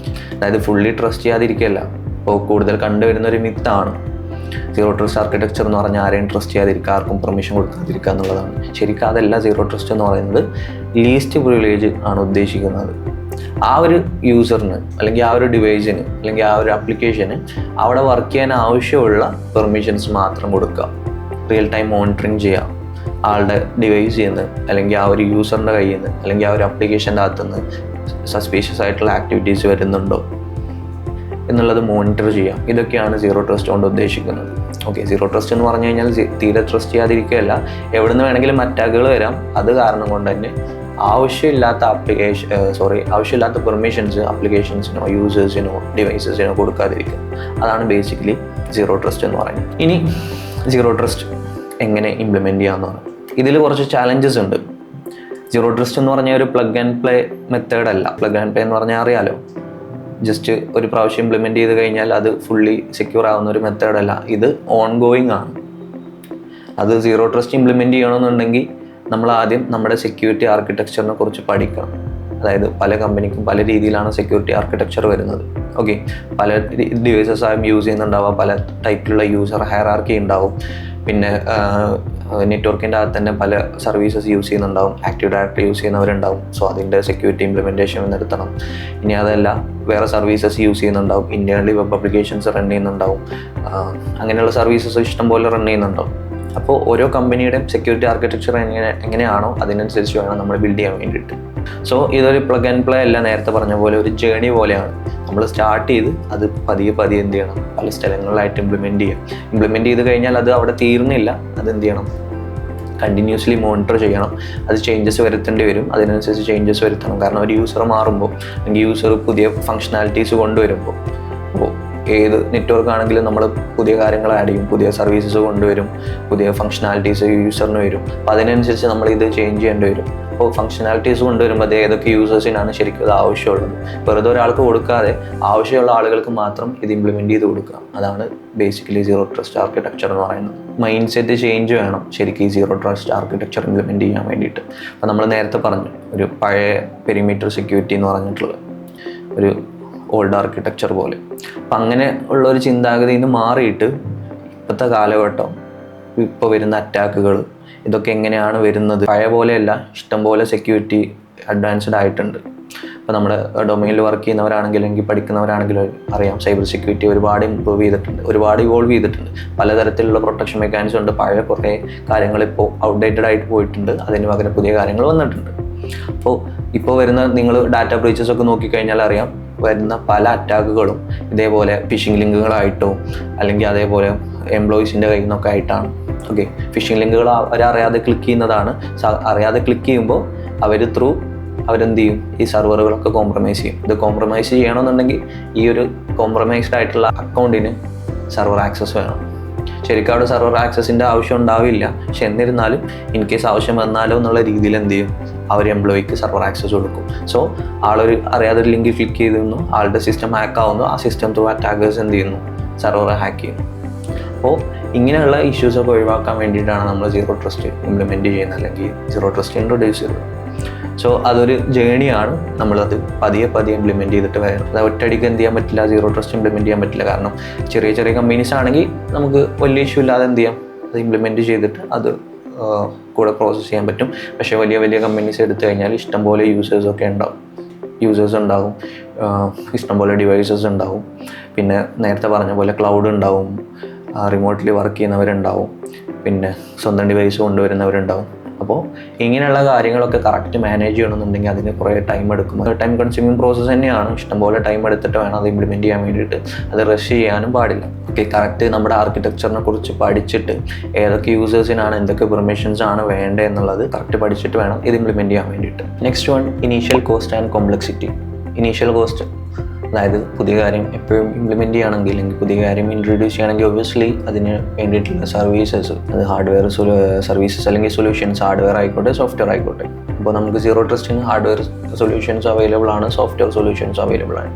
അതായത് ഫുള്ളി ട്രസ്റ്റ് ചെയ്യാതിരിക്കുകയല്ല. ഇപ്പോൾ കൂടുതൽ കണ്ടുവരുന്നൊരു മിത്താണ് സീറോ ട്രസ്റ്റ് ആർക്കിടെക്ചർ എന്ന് പറഞ്ഞാൽ ആരെയും ട്രസ്റ്റ് ചെയ്യാതിരിക്കുക, ആർക്കും പെർമിഷൻ കൊടുക്കാതിരിക്കുക എന്നുള്ളതാണ്. ശരിക്കും അതല്ല സീറോ ട്രസ്റ്റ് എന്ന് പറയുന്നത്. ലീസ്റ്റ് പ്രിവിലേജ് ആണ് ഉദ്ദേശിക്കുന്നത്. ആ ഒരു യൂസറിന്, അല്ലെങ്കിൽ ആ ഒരു ഡിവൈസിന്, അല്ലെങ്കിൽ ആ ഒരു ആപ്ലിക്കേഷന് അവിടെ വർക്ക് ചെയ്യാൻ ആവശ്യമുള്ള പെർമിഷൻസ് മാത്രം കൊടുക്കുക. റിയൽ ടൈം മോണിറ്ററിങ് ചെയ്യുക, ആളുടെ ഡിവൈസിൽ നിന്ന്, അല്ലെങ്കിൽ ആ ഒരു യൂസറിൻ്റെ കയ്യിൽ നിന്ന്, അല്ലെങ്കിൽ ആ ഒരു ആപ്ലിക്കേഷൻ്റെ അകത്തുനിന്ന് സസ്പീഷ്യസ് ആയിട്ടുള്ള ആക്ടിവിറ്റീസ് വരുന്നുണ്ടോ എന്നുള്ളത് മോണിറ്റർ ചെയ്യാം. ഇതൊക്കെയാണ് സീറോ ട്രസ്റ്റ് കൊണ്ട് ഉദ്ദേശിക്കുന്നത്. ഓക്കെ, സീറോ ട്രസ്റ്റ് എന്ന് പറഞ്ഞു കഴിഞ്ഞാൽ തീരെ ട്രസ്റ്റ് ചെയ്യാതിരിക്കുകയല്ല, എവിടെ നിന്ന് വേണമെങ്കിലും അറ്റാക്കുകൾ വരാം. അത് കാരണം കൊണ്ട് തന്നെ ആവശ്യമില്ലാത്ത ആവശ്യമില്ലാത്ത പെർമിഷൻസ് ആപ്ലിക്കേഷൻസിനോ യൂസേഴ്സിനോ ഡിവൈസസിനോ കൊടുക്കാതിരിക്കുക. അതാണ് ബേസിക്കലി സീറോ ട്രസ്റ്റ് എന്ന് പറയുന്നത്. ഇനി സീറോ ട്രസ്റ്റ് എങ്ങനെ ഇംപ്ലിമെൻറ്റ് ചെയ്യാമെന്നാണ്. ഇതിൽ കുറച്ച് ചാലഞ്ചസ് ഉണ്ട്. സീറോ ട്രസ്റ്റ് എന്ന് പറഞ്ഞാൽ ഒരു പ്ലഗ് ആൻഡ് പ്ലേ മെത്തേഡ് അല്ല. പ്ലഗ് ആൻഡ് പ്ലേ എന്ന് പറഞ്ഞാൽ അറിയാലോ, ജസ്റ്റ് ഒരു പ്രാവശ്യം ഇംപ്ലിമെൻറ്റ് ചെയ്ത് കഴിഞ്ഞാൽ അത് ഫുള്ളി സെക്യൂർ ആവുന്ന ഒരു മെത്തേഡല്ല. ഇത് ഓൺ ഗോയിങ് ആണ്. അത് സീറോ ട്രസ്റ്റ് ഇംപ്ലിമെൻറ്റ് ചെയ്യണമെന്നുണ്ടെങ്കിൽ നമ്മൾ ആദ്യം നമ്മുടെ സെക്യൂരിറ്റി ആർക്കിടെക്ചറിനെ കുറിച്ച് പഠിക്കണം. അതായത് പല കമ്പനിക്കും പല രീതിയിലാണ് സെക്യൂരിറ്റി ആർക്കിടെക്ചർ വരുന്നത്. ഓക്കെ, പല ഡിവൈസസ് ആയും യൂസ് ചെയ്യുന്നുണ്ടാവുക, പല ടൈപ്പിലുള്ള യൂസർ ഹയറാർക്കി ഉണ്ടാവും. പിന്നെ നെറ്റ്വർക്കിൻ്റെ അകത്ത് തന്നെ പല സർവീസസ് യൂസ് ചെയ്യുന്നുണ്ടാവും, ആക്റ്റീവ് ഡയറക്ടറി യൂസ് ചെയ്യുന്നവരുണ്ടാവും. സോ അതിൻ്റെ സെക്യൂരിറ്റി ഇംപ്ലിമെൻറ്റേഷൻ നിർത്തണം. ഇനി അതല്ല, വേറെ സർവീസസ് യൂസ് ചെയ്യുന്നുണ്ടാവും, ഇൻറ്റേർണലി വെബ് ആപ്ലിക്കേഷൻസ് റൺ ചെയ്യുന്നുണ്ടാവും, അങ്ങനെയുള്ള സർവീസസ് ഇഷ്ടംപോലെ റൺ ചെയ്യുന്നുണ്ടാവും. അപ്പോൾ ഓരോ കമ്പനിയുടെയും സെക്യൂരിറ്റി ആർക്കിടെക്ചർ എങ്ങനെയാണോ അതിനനുസരിച്ച് വേണം നമ്മൾ ബിൽഡ് ചെയ്യാൻ വേണ്ടിയിട്ട്. സോ ഇതൊരു പ്ലഗ് ആൻഡ് പ്ലേ അല്ല. നേരത്തെ പറഞ്ഞ പോലെ ഒരു ജേണി പോലെയാണ്. നമ്മൾ സ്റ്റാർട്ട് ചെയ്ത് അത് പതിയെ എന്ത് ചെയ്യണം, പല സ്ഥലങ്ങളിലായിട്ട് ഇംപ്ലിമെൻറ്റ് ചെയ്ത് കഴിഞ്ഞാൽ അത് അവിടെ തീർന്നില്ല. അത് എന്ത് ചെയ്യണം, കണ്ടിന്യൂസ്ലി മോണിറ്റർ ചെയ്യണം. അത് ചേഞ്ചസ് വരുത്തേണ്ടി വരും, അതിനനുസരിച്ച് ചേഞ്ചസ് വരുത്തണം. കാരണം ഒരു യൂസർ മാറുമ്പോൾ, അല്ലെങ്കിൽ യൂസർ പുതിയ ഫങ്ഷണാലിറ്റീസ് കൊണ്ടുവരുമ്പോൾ, അപ്പോൾ ഏത് നെറ്റ്വർക്ക് ആണെങ്കിലും നമ്മൾ പുതിയ കാര്യങ്ങൾ ആഡ് ചെയ്യും, പുതിയ സർവീസസ് കൊണ്ടുവരും, പുതിയ ഫങ്ഷനാലിറ്റീസ് യൂസറിന് വരും. അപ്പോൾ അതിനനുസരിച്ച് നമ്മൾ ഇത് ചേഞ്ച് ചെയ്യേണ്ടി വരും. അപ്പോൾ ഫങ്ഷനാലിറ്റീസ് കൊണ്ടുവരുമ്പോൾ അത് ഏതൊക്കെ യൂസേഴ്സിനാണ് ശരിക്കും അത് ആവശ്യമുള്ളത്, വെറുതെ ഒരാൾക്ക് കൊടുക്കാതെ ആവശ്യമുള്ള ആളുകൾക്ക് മാത്രം ഇത് ഇംപ്ലിമെൻറ്റ് ചെയ്ത് കൊടുക്കുക. അതാണ് ബേസിക്കലി സീറോ ട്രസ്റ്റ് ആർക്കിടെക്ചർ എന്ന് പറയുന്നത്. മൈൻഡ് സെറ്റ് ചേഞ്ച് വേണം ശരിക്കും ഈ സീറോ ട്രസ്റ്റ് ആർക്കിടെക്ചർ ഇംപ്ലിമെൻറ്റ് ചെയ്യാൻ വേണ്ടിയിട്ട്. അപ്പോൾ നമ്മൾ നേരത്തെ പറഞ്ഞു ഒരു പഴയ പെരിമീറ്റർ സെക്യൂരിറ്റി എന്ന് പറഞ്ഞിട്ടുള്ളത് ഒരു ഓൾഡ് ആർക്കിടെക്ചർ പോലെ. അപ്പം അങ്ങനെ ഉള്ള ഒരു ചിന്താഗതിയിൽ നിന്ന് മാറിയിട്ട് ഇപ്പോഴത്തെ കാലഘട്ടം, ഇപ്പോൾ വരുന്ന അറ്റാക്കുകൾ ഇതൊക്കെ എങ്ങനെയാണ് വരുന്നത്, പഴയ പോലെയല്ല, ഇഷ്ടംപോലെ സെക്യൂരിറ്റി അഡ്വാൻസ്ഡ് ആയിട്ടുണ്ട്. ഇപ്പോൾ നമ്മുടെ ഡൊമൈനിൽ വർക്ക് ചെയ്യുന്നവരാണെങ്കിലും അല്ലെങ്കിൽ പഠിക്കുന്നവരാണെങ്കിലും അറിയാം, സൈബർ സെക്യൂരിറ്റി ഒരുപാട് ഇമ്പ്രൂവ് ചെയ്തിട്ടുണ്ട്, ഒരുപാട് ഇവോൾവ് ചെയ്തിട്ടുണ്ട്. പലതരത്തിലുള്ള പ്രൊട്ടക്ഷൻ മെക്കാനിസം ഉണ്ട്. പഴയ കുറേ കാര്യങ്ങൾ ഇപ്പോൾ ഔട്ട്ഡേറ്റഡ് ആയിട്ട് പോയിട്ടുണ്ട്, അതിന് പകരം പുതിയ കാര്യങ്ങൾ വന്നിട്ടുണ്ട്. അപ്പോൾ ഇപ്പോൾ വരുന്ന നിങ്ങൾ ഡാറ്റ ബ്രീച്ചസ് ഒക്കെ നോക്കിക്കഴിഞ്ഞാൽ അറിയാം, വരുന്ന പല അറ്റാക്കുകളും ഇതേപോലെ ഫിഷിംഗ് ലിങ്കുകളായിട്ടോ അല്ലെങ്കിൽ അതേപോലെ എംപ്ലോയീസിൻ്റെ കയ്യിൽ നിന്നൊക്കെ ആയിട്ടാണ്. ഓക്കെ, ഫിഷിംഗ് ലിങ്കുകൾ അവരറിയാതെ ക്ലിക്ക് ചെയ്യുന്നതാണ്. അറിയാതെ ക്ലിക്ക് ചെയ്യുമ്പോൾ അവരെന്ത് ചെയ്യും, ഈ സെർവറുകളൊക്കെ കോംപ്രമൈസ് ചെയ്യും. ഇത് കോംപ്രമൈസ് ചെയ്യണമെന്നുണ്ടെങ്കിൽ ഈ ഒരു കോംപ്രമൈസ്ഡ് ആയിട്ടുള്ള അക്കൗണ്ടിന് സെർവർ ആക്സസ് വേണം. ശരിക്കും അവിടെ സെർവർ ആക്സസിൻ്റെ ആവശ്യം ഉണ്ടാവില്ല, പക്ഷെ എന്നിരുന്നാലും ഇൻ കേസ് ആവശ്യം വന്നാലോ എന്നുള്ള രീതിയിൽ എന്ത് ചെയ്യും, അവർ എംപ്ലോയിക്ക് സെർവർ ആക്സസ് കൊടുക്കും. സോ ആളൊരു അറിയാതെ ഒരു ലിങ്കിൽ ക്ലിക്ക് ചെയ്തിരുന്നു, ആളുടെ സിസ്റ്റം ഹാക്ക് ആവുന്നു, ആ സിസ്റ്റം ത്രൂ അറ്റാക്കേഴ്സ് എന്ത് ചെയ്യുന്നു, സെർവർ ഹാക്ക് ചെയ്യുന്നു. അപ്പോൾ ഇങ്ങനെയുള്ള ഇഷ്യൂസൊക്കെ ഒഴിവാക്കാൻ വേണ്ടിയിട്ടാണ് നമ്മൾ സീറോ ട്രസ്റ്റ് ഇംപ്ലിമെൻറ്റ് ചെയ്യുന്നത്, അല്ലെങ്കിൽ സീറോ ട്രസ്റ്റ് ഇൻട്രൊഡ്യൂസ് ചെയ്തത്. സോ അതൊരു ജേണിയാണ്, നമ്മളത് പതിയെ ഇംപ്ലിമെൻറ്റ് ചെയ്തിട്ട് വരണം. അത് ഒറ്റയടിക്ക് എന്ത് ചെയ്യാൻ പറ്റില്ല, സീറോ ട്രസ്റ്റ് ഇംപ്ലിമെൻറ്റ് ചെയ്യാൻ പറ്റില്ല. കാരണം ചെറിയ കമ്പനീസ് ആണെങ്കിൽ നമുക്ക് വലിയ ഇഷ്യൂ ഇല്ലാതെ എന്ത് ചെയ്യാം, അത് ഇംപ്ലിമെൻറ്റ് ചെയ്തിട്ട് അത് കൂടെ പ്രോസസ്സ് ചെയ്യാൻ പറ്റും. പക്ഷേ വലിയ കമ്പനീസ് എടുത്തു കഴിഞ്ഞാൽ ഇഷ്ടംപോലെ യൂസേഴ്സ് ഉണ്ടാകും, ഇഷ്ടംപോലെ ഡിവൈസസ് ഉണ്ടാവും. പിന്നെ നേരത്തെ പറഞ്ഞ പോലെ ക്ലൗഡ് ഉണ്ടാവും, റിമോട്ട്ലി വർക്ക് ചെയ്യുന്നവരുണ്ടാവും, പിന്നെ സ്വന്തം ഡിവൈസ് കൊണ്ടുവരുന്നവരുണ്ടാവും. അപ്പോൾ ഇങ്ങനെയുള്ള കാര്യങ്ങളൊക്കെ കറക്റ്റ് മാനേജ് ചെയ്യണമെന്നുണ്ടെങ്കിൽ അതിന് കുറേ ടൈം എടുക്കും. ടൈം കൺസ്യൂമിങ് പ്രോസസ്സ് തന്നെയാണ്. ഇഷ്ടംപോലെ ടൈം എടുത്തിട്ട് വേണം അത് ഇംപ്ലിമെൻറ്റ് ചെയ്യാൻ വേണ്ടിയിട്ട്. അത് റഷ് ചെയ്യാനും പാടില്ല. ഓക്കെ, കറക്റ്റ് നമ്മുടെ ആർക്കിടെക്ചറിനെ കുറിച്ച് പഠിച്ചിട്ട് ഏതൊക്കെ യൂസേഴ്സിനാണ് എന്തൊക്കെ പെർമിഷൻസ് ആണ് വേണ്ടത് എന്നുള്ളത് കറക്റ്റ് പഠിച്ചിട്ട് വേണം ഇത് ഇംപ്ലിമെൻറ്റ് ചെയ്യാൻ വേണ്ടിയിട്ട്. Next one, initial cost and complexity. Initial cost, അതായത് പുതിയ കാര്യം എപ്പോഴും ഇംപ്ലിമെൻറ്റ് ചെയ്യണമെങ്കിൽ അല്ലെങ്കിൽ പുതിയ കാര്യം ഇൻട്രൊഡ്യൂസ് ചെയ്യണമെങ്കിൽ ഒബ്വിയസ്ലി അതിന് വേണ്ടിയിട്ടുള്ള സർവീസസ്, അത് ഹാർഡ്വെയർ സർവീസസ് അല്ലെങ്കിൽ സൊല്യൂഷൻസ്, ഹാർഡ്വെയർ ആയിക്കോട്ടെ സോഫ്റ്റ്വെയർ ആയിക്കോട്ടെ. അപ്പോൾ നമുക്ക് സീറോ ട്രസ്റ്റിന് ഹാർഡ്വെയർ സൊല്യൂഷൻസ് അവൈലബിൾ ആണ്, സോഫ്റ്റ്വെയർ സൊല്യൂഷൻസ് അവൈലബിൾ ആണ്.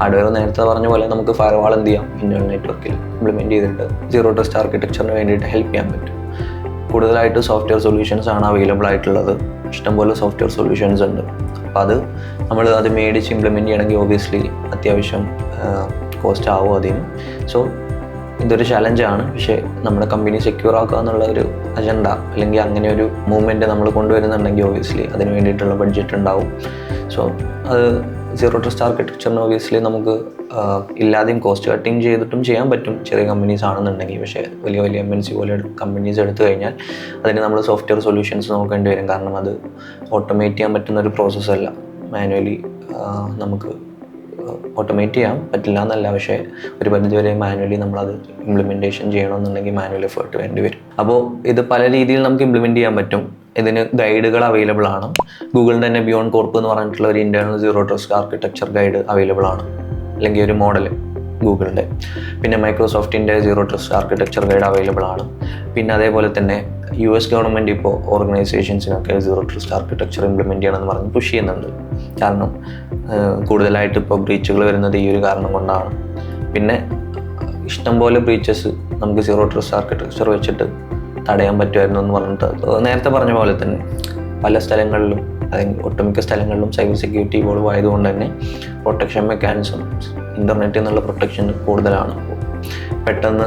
ഹാർഡ്വെയർ നേരത്തെ പറഞ്ഞ പോലെ നമുക്ക് ഫയർവാൾ എന്ത് ചെയ്യാം, ഇൻ്റർണൽ നെറ്റ്വർക്കിൽ ഇംപ്ലിമെൻറ്റ് ചെയ്തിട്ട് സീറോ ട്രസ്റ്റ് ആർക്കിടെക്ചറിന് വേണ്ടിയിട്ട് ഹെൽപ്പ് ചെയ്യാൻ പറ്റും. കൂടുതലായിട്ട് സോഫ്റ്റ്വെയർ സൊല്യൂഷൻസ് ആണ് അവൈലബിൾ ആയിട്ടുള്ളത്. ഇഷ്ടംപോലെ സോഫ്റ്റ്വെയർ സൊല്യൂഷൻസ് ഉണ്ട്. അപ്പോൾ അത് മേടിച്ച് ഇംപ്ലിമെൻറ്റ് ചെയ്യണമെങ്കിൽ ഒബ്വിയസ്ലി അത്യാവശ്യം കോസ്റ്റ് ആവും അതിന്. സോ ഇതൊരു ചലഞ്ചാണ്. പക്ഷേ നമ്മുടെ കമ്പനി സെക്യൂർ ആക്കുക എന്നുള്ള ഒരു അജണ്ട അല്ലെങ്കിൽ അങ്ങനെ ഒരു മൂവ്മെൻറ്റ് നമ്മൾ കൊണ്ടുവരുന്നുണ്ടെങ്കിൽ ഒബ്വിയസ്ലി അതിന് വേണ്ടിയിട്ടുള്ള ബഡ്ജറ്റ് ഉണ്ടാവും. സോ അത് സീറോ ട്രസ്റ്റ് ആർക്കിടെക്ചറിന് ഒബ്വിയസ്ലി നമുക്ക് ഇല്ലാതെയും കോസ്റ്റ് കട്ടിങ് ചെയ്തിട്ടും ചെയ്യാൻ പറ്റും ചെറിയ കമ്പനീസ് ആണെന്നുണ്ടെങ്കിൽ. പക്ഷേ വലിയ MNC പോലെ കമ്പനീസ് എടുത്തു കഴിഞ്ഞാൽ അതിന് നമ്മൾ സോഫ്റ്റ്വെയർ സൊല്യൂഷൻസ് നോക്കേണ്ടി വരും. കാരണം അത് ഓട്ടോമേറ്റ് ചെയ്യാൻ പറ്റുന്ന ഒരു പ്രോസസ്സല്ല. മാനുവലി നമുക്ക് ഓട്ടോമേറ്റ് ചെയ്യാൻ പറ്റില്ല എന്നല്ല, പക്ഷേ ഒരു പരിധിവരെ മാനുവലി നമ്മളത് ഇംപ്ലിമെൻറ്റേഷൻ ചെയ്യണമെന്നുണ്ടെങ്കിൽ മാനുവൽ എഫേർട്ട് വേണ്ടി വരും. അപ്പോൾ ഇത് പല രീതിയിൽ നമുക്ക് ഇംപ്ലിമെൻറ്റ് ചെയ്യാൻ പറ്റും. ഇതിന് ഗൈഡുകൾ അവൈലബിൾ ആണ്. ഗൂഗിളിൻ്റെ തന്നെ ബിയോണ്ട് കോർപ്പ് എന്ന് പറഞ്ഞിട്ടുള്ള ഒരു internal zero trust architecture guide available ആണ്, അല്ലെങ്കിൽ ഒരു മോഡൽ ഗൂഗിളിൻ്റെ. പിന്നെ മൈക്രോസോഫ്റ്റിൻ്റെ zero trust architecture guide available ആണ്. പിന്നെ അതേപോലെ തന്നെ US ഗവൺമെൻറ് ഇപ്പോൾ ഓർഗനൈസേഷൻസിനൊക്കെ സീറോ ട്രസ്റ്റ് ആർക്കിടെക്ചർ ഇംപ്ലിമെൻറ്റ് ചെയ്യണമെന്ന് പറഞ്ഞ് പുഷ് ചെയ്യുന്നുണ്ട്. കാരണം കൂടുതലായിട്ട് ഇപ്പോൾ ബ്രീച്ചുകൾ വരുന്നത് ഈ ഒരു കാരണം കൊണ്ടാണ്. പിന്നെ ഇഷ്ടംപോലെ ബ്രീച്ചസ് നമുക്ക് സീറോ ട്രസ്റ്റ് ആർക്കിടെക്ചർ വെച്ചിട്ട് തടയാൻ പറ്റുമായിരുന്നു എന്ന് പറഞ്ഞിട്ട് നേരത്തെ പറഞ്ഞ പോലെ തന്നെ പല സ്ഥലങ്ങളിലും അല്ലെങ്കിൽ ഒട്ടുമിക്ക സ്ഥലങ്ങളിലും സൈബർ സെക്യൂരിറ്റി ഇവോൾവ് ആയതുകൊണ്ട് തന്നെ പ്രൊട്ടക്ഷൻ മെക്കാനിസം, ഇൻ്റർനെറ്റിൽ നിന്നുള്ള പ്രൊട്ടക്ഷൻ കൂടുതലാണ്. പെട്ടെന്ന്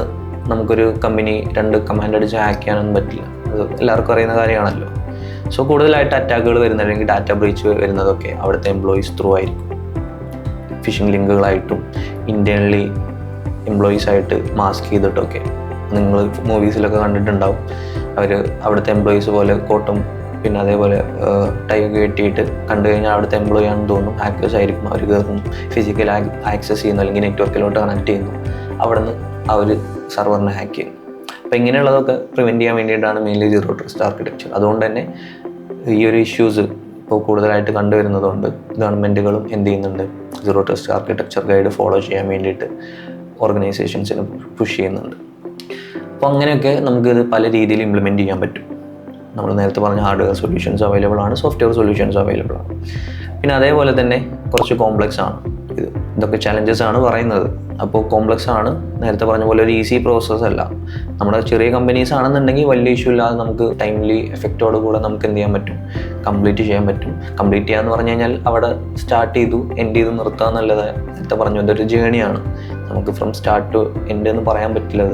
നമുക്കൊരു കമ്പനി 2 കമാൻഡ് അടിച്ച് ഹാക്ക് ചെയ്യാനൊന്നും പറ്റില്ല, അത് എല്ലാവർക്കും അറിയുന്ന കാര്യമാണല്ലോ. സോ കൂടുതലായിട്ട് അറ്റാക്കുകൾ വരുന്നത് അല്ലെങ്കിൽ ഡാറ്റ ബ്രീച്ച് വരുന്നതൊക്കെ അവിടുത്തെ എംപ്ലോയീസ് ത്രൂ ആയിരിക്കും. ഫിഷിംഗ് ലിങ്കുകളായിട്ടും ഇൻറ്റേർണലി എംപ്ലോയീസായിട്ട് മാസ്ക് ചെയ്തിട്ടൊക്കെ നിങ്ങൾ മൂവീസിലൊക്കെ കണ്ടിട്ടുണ്ടാവും. അവർ അവിടുത്തെ എംപ്ലോയീസ് പോലെ കോട്ടും പിന്നെ അതേപോലെ ടൈ ഒക്കെ കെട്ടിയിട്ട് കണ്ടു കഴിഞ്ഞാൽ അവിടുത്തെ എംപ്ലോയി ആണെന്ന് തോന്നും, ഹാക്കേഴ്സ് ആയിരിക്കും. അവർ കയറുന്നു, ഫിസിക്കൽ ആക്സസ് ചെയ്യുന്നു അല്ലെങ്കിൽ നെറ്റ്വർക്കിലോട്ട് കണക്ട് ചെയ്യുന്നു, അവിടെ നിന്ന് അവർ സെർവറിനെ ഹാക്ക് ചെയ്യുന്നു. അപ്പോൾ ഇങ്ങനെയുള്ളതൊക്കെ പ്രിവെൻറ്റ് ചെയ്യാൻ വേണ്ടിയിട്ടാണ് മെയിൻലി സീറോ ട്രസ്റ്റ് ആർക്കിടെക്ചർ. അതുകൊണ്ട് തന്നെ ഈ ഒരു ഇഷ്യൂസ് ഇപ്പോൾ കൂടുതലായിട്ട് കണ്ടുവരുന്നതുകൊണ്ട് ഗവൺമെൻറ്റുകളും എന്ത് ചെയ്യുന്നുണ്ട്, zero trust architecture guide follow ചെയ്യാൻ വേണ്ടിയിട്ട് ഓർഗനൈസേഷൻസിന് പുഷ് ചെയ്യുന്നുണ്ട്. അപ്പോൾ അങ്ങനെയൊക്കെ നമുക്കിത് പല രീതിയിൽ ഇംപ്ലിമെൻറ്റ് ചെയ്യാൻ പറ്റും. നമ്മൾ നേരത്തെ പറഞ്ഞ ഹാർഡ്വെയർ സൊല്യൂഷൻസ് അവൈലബിൾ ആണ്, സോഫ്റ്റ്വെയർ സൊല്യൂഷൻസ് അവൈലബിൾ ആണ്. പിന്നെ അതേപോലെ തന്നെ കുറച്ച് കോംപ്ലക്സ് ആണ് ഇതൊക്കെ ചലഞ്ചസ് ആണ് പറയുന്നത്. അപ്പോൾ കോംപ്ലക്സ് ആണ്, നേരത്തെ പറഞ്ഞ പോലെ ഒരു ഈസി പ്രോസസ്സ് അല്ല. നമ്മുടെ ചെറിയ കമ്പനീസ് ആണെന്നുണ്ടെങ്കിൽ വലിയ ഇഷ്യൂ ഇല്ലാതെ നമുക്ക് ടൈംലി എഫക്റ്റോട് കൂടെ നമുക്ക് എന്ത് ചെയ്യാൻ പറ്റും, കംപ്ലീറ്റ് ചെയ്യാൻ പറ്റും. കംപ്ലീറ്റ് ചെയ്യാന്ന് പറഞ്ഞു കഴിഞ്ഞാൽ അവിടെ സ്റ്റാർട്ട് ചെയ്തു എൻഡ് ചെയ്തു നിർത്തുക എന്നുള്ളത് നേരത്തെ പറഞ്ഞു ഇതൊരു ജേണിയാണ്. നമുക്ക് ഫ്രം സ്റ്റാർട്ട് ടു എൻഡ് എന്ന് പറയാൻ പറ്റില്ല.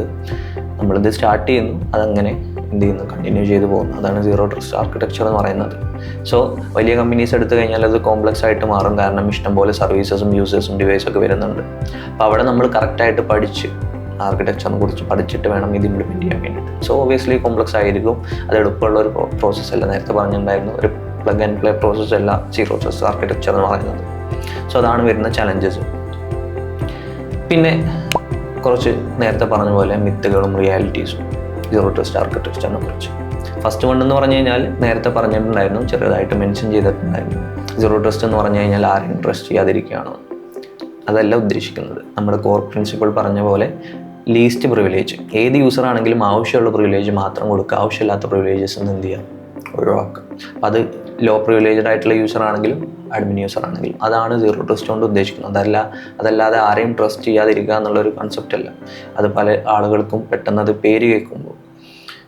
നമ്മളിത് സ്റ്റാർട്ട് ചെയ്യുന്നു, അതങ്ങനെ എന്ത് ചെയ്യുന്നു, കണ്ടിന്യൂ ചെയ്ത് പോകുന്നു. അതാണ് സീറോ ട്രസ്റ്റ് ആർക്കിടെക്ചർ എന്ന് പറയുന്നത്. സോ വലിയ കമ്പനീസ് എടുത്തു കഴിഞ്ഞാൽ അത് കോംപ്ലക്സ് ആയിട്ട് മാറും, കാരണം ഇഷ്ടംപോലെ സർവീസസും യൂസേഴ്സും ഡിവൈസൊക്കെ വരുന്നുണ്ട്. അപ്പോൾ അവിടെ നമ്മൾ കറക്റ്റായിട്ട് പഠിച്ച് ആർക്കിടെക്ചറിനെ കുറിച്ച് പഠിച്ചിട്ട് വേണം ഇത് ഇംപ്ലിമെൻറ്റ് ചെയ്യാൻ വേണ്ടിയിട്ട്. സോ ഒബിയസ്ലി കോംപ്ലക്സ് ആയിരിക്കും, അത് എളുപ്പമുള്ള ഒരു പ്രോസസ്സ് അല്ല. നേരത്തെ പറഞ്ഞിട്ടുണ്ടായിരുന്നു, ഒരു പ്ലഗ് ആൻഡ് പ്ലേ പ്രോസസ്സ് അല്ല സീറോ ട്രസ്റ്റ് ആർക്കിടെക്ചർ എന്ന് പറയുന്നത്. സോ അതാണ് വരുന്ന ചലഞ്ചസ്. പിന്നെ കുറച്ച് നേരത്തെ പറഞ്ഞ പോലെ മിത്തുകളും റിയാലിറ്റീസും സീറോ ട്രസ്റ്റ് ആർക്കിടെക്ചറിനെ കുറിച്ച്. ഫസ്റ്റ് വൺ എന്ന് പറഞ്ഞു കഴിഞ്ഞാൽ നേരത്തെ പറഞ്ഞിട്ടുണ്ടായിരുന്നു, ചെറുതായിട്ട് മെൻഷൻ ചെയ്തിട്ടുണ്ടായിരുന്നു. സീറോ ട്രസ്റ്റ് എന്ന് പറഞ്ഞു കഴിഞ്ഞാൽ ആരെയും ട്രസ്റ്റ് ചെയ്യാതിരിക്കുകയാണ്. അതല്ല ഉദ്ദേശിക്കുന്നത്. നമ്മുടെ കോർ പ്രിൻസിപ്പിൾ പറഞ്ഞ പോലെ ലീസ്റ്റ് പ്രിവിലേജ്, ഏത് യൂസർ ആണെങ്കിലും ആവശ്യമുള്ള പ്രിവിലേജ് മാത്രം കൊടുക്കുക, ആവശ്യമില്ലാത്ത പ്രിവിലേജസ് എന്ന് എന്ത് ചെയ്യാം, ഒഴിവാക്കുക. അത് ലോ പ്രിവിലേജ്ഡ് ആയിട്ടുള്ള യൂസർ ആണെങ്കിലും അഡ്മിൻ യൂസർ ആണെങ്കിലും. അതാണ് സീറോ ട്രസ്റ്റ് കൊണ്ട് ഉദ്ദേശിക്കുന്നത്. അതല്ലാതെ ആരെയും ട്രസ്റ്റ് ചെയ്യാതിരിക്കുക എന്നുള്ളൊരു കൺസെപ്റ്റ് അല്ല. അത് പല ആളുകൾക്കും പെട്ടെന്ന് അത് പേര് കേൾക്കുമ്പോൾ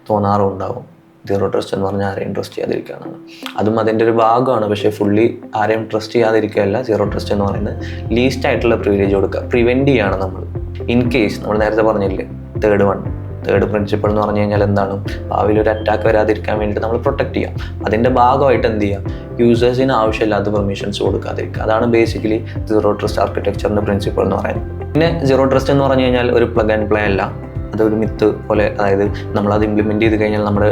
തോന്നാറുണ്ടാവും, സീറോ ട്രസ്റ്റ് എന്ന് പറഞ്ഞാൽ ആരെയും ട്രസ്റ്റ് ചെയ്യാതിരിക്കുകയാണ്. അതും അതിൻ്റെ ഒരു ഭാഗമാണ്, പക്ഷേ ഫുള്ളി ആരെയും ട്രസ്റ്റ് ചെയ്യാതിരിക്കുകയല്ല. സീറോ ട്രസ്റ്റ് എന്ന് പറയുന്നത് ലീസ്റ്റ് ആയിട്ടുള്ള പ്രിവിലേജ് കൊടുക്കുക, പ്രിവെൻറ്റ് ചെയ്യാണ് നമ്മൾ. ഇൻ കേസ് നമ്മൾ നേരത്തെ പറഞ്ഞില്ലേ തേർഡ് പ്രിൻസിപ്പിൾ എന്ന് പറഞ്ഞു കഴിഞ്ഞാൽ എന്താണ്, ഭാവിയിൽ ഒരു അറ്റാക്ക് വരാതിരിക്കാൻ വേണ്ടിയിട്ട് നമ്മൾ പ്രൊട്ടക്ട് ചെയ്യാം. അതിൻ്റെ ഭാഗമായിട്ട് എന്ത് ചെയ്യാം, യൂസേഴ്സിന് ആവശ്യമില്ലാത്ത പെർമിഷൻസ് കൊടുക്കാതിരിക്കുക. അതാണ് ബേസിക്കലി സീറോ ട്രസ്റ്റ് ആർക്കിടെക്ചറിൻ്റെ പ്രിൻസിപ്പിൾ എന്ന് പറയുന്നത്. പിന്നെ സീറോ ട്രസ്റ്റ് എന്ന് പറഞ്ഞു കഴിഞ്ഞാൽ ഒരു പ്ലഗ് ആൻഡ് പ്ലേ അല്ല, അതൊരു മിത്ത് പോലെ. അതായത് നമ്മളത് ഇംപ്ലിമെൻറ്റ് ചെയ്ത് കഴിഞ്ഞാൽ നമ്മുടെ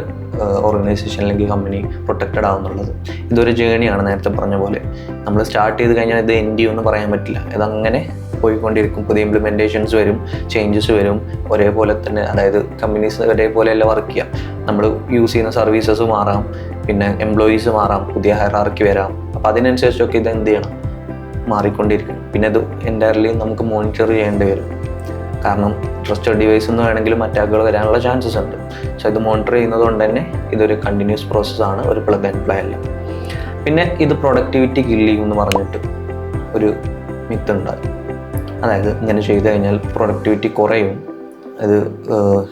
ഓർഗനൈസേഷൻ അല്ലെങ്കിൽ കമ്പനി പ്രൊട്ടക്റ്റഡ് ആവുന്നുള്ളത്. ഇതൊരു ജേണിയാണ്. നേരത്തെ പറഞ്ഞ പോലെ നമ്മൾ സ്റ്റാർട്ട് ചെയ്ത് കഴിഞ്ഞാൽ ഇത് എൻഡ് ചെയ്യുമെന്ന് പറയാൻ പറ്റില്ല. ഇതങ്ങനെ പോയിക്കൊണ്ടിരിക്കും. പുതിയ ഇംപ്ലിമെൻറ്റേഷൻസ് വരും, ചേഞ്ചസ് വരും. ഒരേപോലെ തന്നെ, അതായത് കമ്പനീസ് ഒരേപോലെയല്ല വർക്ക് ചെയ്യാം. നമ്മൾ യൂസ് ചെയ്യുന്ന സർവീസസ് മാറാം, പിന്നെ എംപ്ലോയീസ് മാറാം, പുതിയ ഹൈറാർക്കി വരാം. അപ്പോൾ അതിനനുസരിച്ചൊക്കെ ഇത് എന്ത് ചെയ്യണം, മാറിക്കൊണ്ടിരിക്കണം. പിന്നെ ഇത് എൻറ്റയർലി നമുക്ക് മോണിറ്റർ ചെയ്യേണ്ടി വരും. കാരണം ട്രസ്റ്റഡ് ഡിവൈസ് എന്ന് വേണമെങ്കിലും അറ്റാക്കുകൾ വരാനുള്ള ചാൻസസ് ഉണ്ട്. സോ ഇത് മോണിറ്റർ ചെയ്യുന്നത് കൊണ്ട് തന്നെ ഇതൊരു കണ്ടിന്യൂസ് പ്രോസസ്സാണ്, ഒരു പ്ലഗ് ആൻഡ് പ്ലേ അല്ല. പിന്നെ ഇത് പ്രൊഡക്ടിവിറ്റി കില്ല് ചെയ്യും എന്ന് പറഞ്ഞിട്ട് ഒരു മിത്ത് ഉണ്ടാകും. അതായത് ഇങ്ങനെ ചെയ്തു കഴിഞ്ഞാൽ പ്രൊഡക്ടിവിറ്റി കുറയും, അത്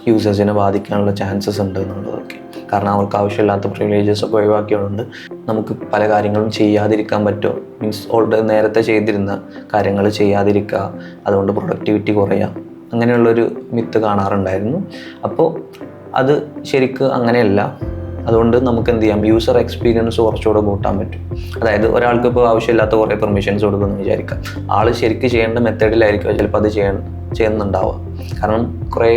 യൂസേഴ്സിനെ ബാധിക്കാനുള്ള ചാൻസസ് ഉണ്ട് എന്നുള്ളതൊക്കെ. കാരണം അവർക്ക് ആവശ്യമില്ലാത്ത പ്രിവിലേജസ് ഒക്കെ ഒഴിവാക്കിയതുകൊണ്ട് നമുക്ക് പല കാര്യങ്ങളും ചെയ്യാതിരിക്കാൻ പറ്റും. മീൻസ് ഓൾറെഡി നേരത്തെ ചെയ്തിരുന്ന കാര്യങ്ങൾ ചെയ്യാതിരിക്കുക, അതുകൊണ്ട് പ്രൊഡക്ടിവിറ്റി കുറയുക, അങ്ങനെയുള്ളൊരു മിത്ത് കാണാറുണ്ടായിരുന്നു. അപ്പോൾ അത് ശരിക്കും അങ്ങനെയല്ല. അതുകൊണ്ട് നമുക്ക് എന്ത് ചെയ്യാം, യൂസർ എക്സ്പീരിയൻസ് കുറച്ചുകൂടെ കൂട്ടാൻ പറ്റും. അതായത് ഒരാൾക്ക് ഇപ്പോൾ ആവശ്യമില്ലാത്ത കുറേ പെർമിഷൻസ് കൊടുക്കുമെന്ന് വിചാരിക്കാം. ആൾ ശരിക്കും ചെയ്യേണ്ട മെത്തേഡിലായിരിക്കും ചിലപ്പോൾ അത് ചെയ്യുന്നുണ്ടാവുക. കാരണം കുറേ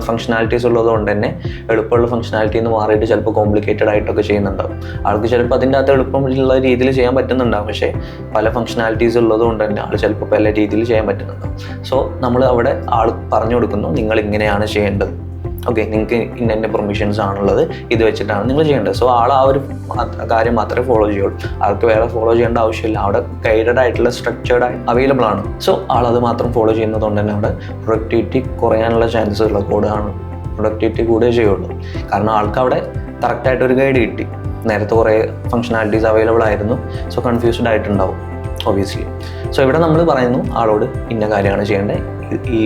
ഫങ്ഷനാലിറ്റീസ് ഉള്ളതുകൊണ്ട് തന്നെ എളുപ്പമുള്ള ഫങ്ഷനാലിറ്റിയിൽ നിന്ന് മാറിയിട്ട് ചിലപ്പോൾ കോംപ്ലിക്കേറ്റഡ് ആയിട്ടൊക്കെ ചെയ്യുന്നുണ്ടാവും. ആൾക്ക് ചിലപ്പോൾ അതിൻ്റെ അകത്ത് എളുപ്പമുള്ള രീതിയിൽ ചെയ്യാൻ പറ്റുന്നുണ്ടാവും, പക്ഷേ പല ഫങ്ഷനാലിറ്റീസ് ഉള്ളതുകൊണ്ട് തന്നെ ആൾ ചിലപ്പോൾ പല രീതിയിൽ ചെയ്യാൻ പറ്റുന്നുണ്ടാവും. സോ നമ്മൾ അവിടെ ആൾ പറഞ്ഞു കൊടുക്കുന്നു, നിങ്ങൾ ഇങ്ങനെയാണ് ചെയ്യേണ്ടത്, ഓക്കെ, നിങ്ങൾക്ക് ഇന്ന പെർമിഷൻസ് ആണുള്ളത്, ഇത് വെച്ചിട്ടാണ് നിങ്ങൾ ചെയ്യേണ്ടത്. സോ ആൾ ആ ഒരു കാര്യം മാത്രമേ ഫോളോ ചെയ്യുള്ളൂ. ആൾക്ക് വേറെ ഫോളോ ചെയ്യേണ്ട ആവശ്യമില്ല. അവിടെ ഗൈഡഡ് ആയിട്ടുള്ള സ്ട്രക്ചേർഡ് അവൈലബിൾ ആണ്. സോ ആളത് മാത്രം ഫോളോ ചെയ്യുന്നത് കൊണ്ട് തന്നെ അവിടെ പ്രൊഡക്ടിവിറ്റി കുറയാനുള്ള ചാൻസസ് ഉള്ള കോഡാണ്. പ്രൊഡക്ടിവിറ്റി കൂടെ ചെയ്യുള്ളൂ. കാരണം ആൾക്ക് അവിടെ കറക്റ്റായിട്ടൊരു ഗൈഡ് കിട്ടി. നേരത്തെ കുറേ ഫങ്ഷനാലിറ്റീസ് അവൈലബിൾ ആയിരുന്നു. സോ കൺഫ്യൂസ്ഡ് ആയിട്ടുണ്ടാവും ഒബിയസ്ലി. സോ ഇവിടെ നമ്മൾ പറയുന്നു ആളോട് ഇന്ന കാര്യമാണ് ചെയ്യേണ്ടത്, ഈ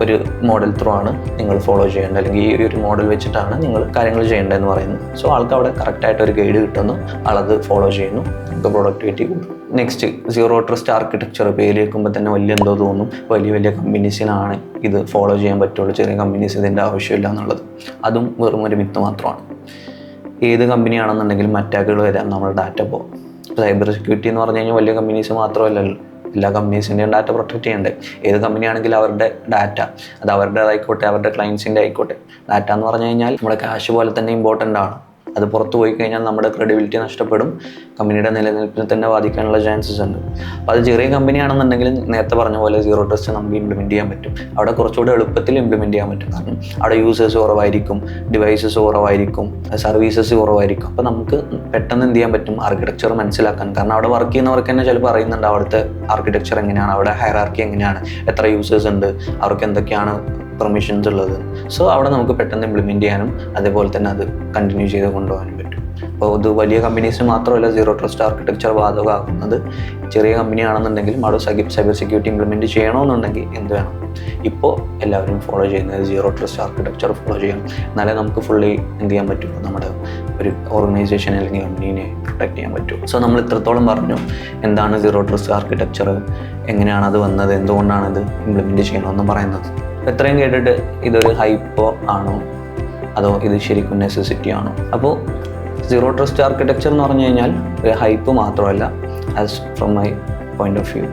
ഒരു മോഡൽ ത്രൂ ആണ് നിങ്ങൾ ഫോളോ ചെയ്യേണ്ടത്, അല്ലെങ്കിൽ ഈ ഒരു മോഡൽ വെച്ചിട്ടാണ് നിങ്ങൾ കാര്യങ്ങൾ ചെയ്യേണ്ടതെന്ന് പറയുന്നു. സോ ആൾക്ക് അവിടെ കറക്റ്റായിട്ട് ഒരു ഗൈഡ് കിട്ടുന്നു, ആളത് ഫോളോ ചെയ്യുന്നു, നമുക്ക് പ്രൊഡക്ടിവിറ്റി കൂടും. നെക്സ്റ്റ് സീറോ ട്രസ്റ്റ് ആർക്കിടെക്ചർ പേര് കേൾക്കുമ്പോൾ തന്നെ വലിയ എന്തോ തോന്നും, വലിയ കമ്പനീസിനാണ് ഇത് ഫോളോ ചെയ്യാൻ പറ്റുള്ളൂ, ചെറിയ കമ്പനീസ് ഇതിൻ്റെ ആവശ്യമില്ല എന്നുള്ളത്. അതും വെറും ഒരു മിത്ത് മാത്രമാണ്. ഏത് കമ്പനിയാണെന്നുണ്ടെങ്കിലും അറ്റാക്കുകൾ വരാൻ നമ്മൾ ഡാറ്റ പോകും. സൈബർ സെക്യൂരിറ്റി എന്ന് പറഞ്ഞു കഴിഞ്ഞാൽ വലിയ കമ്പനീസ് മാത്രമല്ലല്ലോ, എല്ലാ കമ്പനീസിൻ്റെയും ഡാറ്റ പ്രൊട്ടക്റ്റ് ചെയ്യണ്ടേ. ഏത് കമ്പനിയാണെങ്കിലും അവരുടെ ഡാറ്റ, അത് അവരുടേതായിക്കോട്ടെ, അവരുടെ ക്ലയൻസിൻ്റെ ആയിക്കോട്ടെ, ഡാറ്റ എന്ന് പറഞ്ഞു കഴിഞ്ഞാൽ നമ്മുടെ ക്യാഷ് പോലെ തന്നെ ഇമ്പോർട്ടൻ്റ് ആണ്. അത് പുറത്ത് പോയി കഴിഞ്ഞാൽ നമ്മുടെ ക്രെഡിബിലിറ്റി നഷ്ടപ്പെടും, കമ്പനിയുടെ നിലനിൽപ്പിനെ തന്നെ ബാധിക്കാനുള്ള ചാൻസസ് ഉണ്ട്. അപ്പോൾ അത് ചെറിയ കമ്പനിയാണെന്നുണ്ടെങ്കിൽ നേരത്തെ പറഞ്ഞ പോലെ സീറോ ട്രസ്റ്റ് നമുക്ക് ഇംപ്ലിമെൻറ്റ് ചെയ്യാൻ പറ്റും. അവിടെ കുറച്ചുകൂടെ എളുപ്പത്തിൽ ഇംപ്ലിമെൻറ്റ് ചെയ്യാൻ പറ്റും. കാരണം അവിടെ യൂസേഴ്സ് കുറവായിരിക്കും, ഡിവൈസസ് കുറവായിരിക്കും, സർവീസസ് കുറവായിരിക്കും. അപ്പോൾ നമുക്ക് പെട്ടെന്ന് എന്ത് ചെയ്യാൻ പറ്റും, ആർക്കിടെക്ചർ മനസ്സിലാക്കാൻ. കാരണം അവിടെ വർക്ക് ചെയ്യുന്നവർക്ക് തന്നെ ചിലപ്പോൾ അറിയുന്നുണ്ട് അവിടുത്തെ ആർക്കിടെക്ചർ എങ്ങനെയാണ്, അവിടെ ഹയറാർക്കി എങ്ങനെയാണ്, എത്ര യൂസേഴ്സ് ഉണ്ട്, അവർക്ക് എന്തൊക്കെയാണ് പെർമിഷൻസ് ഉള്ളത്. സോ അവിടെ നമുക്ക് പെട്ടെന്ന് ഇംപ്ലിമെൻറ്റ് ചെയ്യാനും അതേപോലെ തന്നെ അത് കണ്ടിന്യൂ ചെയ്ത് കൊണ്ടുപോകാനും പറ്റും. അപ്പോൾ ഇത് വലിയ കമ്പനീസിന് മാത്രമല്ല സീറോ ട്രസ്റ്റ് ആർക്കിടെക്ചർ ബാധകമാകുന്നത്. ചെറിയ കമ്പനിയാണെന്നുണ്ടെങ്കിലും അവിടെ സൈബർ സെക്യൂരിറ്റി ഇംപ്ലിമെൻറ്റ് ചെയ്യണമെന്നുണ്ടെങ്കിൽ എന്ത് വേണം, ഇപ്പോൾ എല്ലാവരും ഫോളോ ചെയ്യുന്നത് സീറോ ട്രസ്റ്റ് ആർക്കിടെക്ചർ ഫോളോ ചെയ്യണം. എന്നാലേ നമുക്ക് ഫുള്ളി എന്ത് ചെയ്യാൻ പറ്റുള്ളൂ, നമ്മുടെ ഒരു ഓർഗനൈസേഷൻ അല്ലെങ്കിൽ കമ്പനീനെ പ്രൊട്ടക്ട് ചെയ്യാൻ പറ്റും. സോ നമ്മൾ ഇത്രത്തോളം പറഞ്ഞു എന്താണ് സീറോ ട്രസ്റ്റ് ആർക്കിടെക്ചർ, എങ്ങനെയാണ് അത് വന്നത്, എന്തുകൊണ്ടാണ് ഇത് ഇംപ്ലിമെൻറ്റ് ചെയ്യണമെന്ന് പറയുന്നത്. എത്രയും കേട്ടിട്ട് ഇതൊരു ഹൈപ്പോ ആണോ അതോ ഇത് ശരിക്കും നെസസിറ്റി ആണോ? അപ്പോൾ സീറോ ട്രസ്റ്റ് ആർക്കിടെക്ചർ എന്ന് പറഞ്ഞു കഴിഞ്ഞാൽ ഒരു ഹൈപ്പ് മാത്രമല്ല, as from my point of view.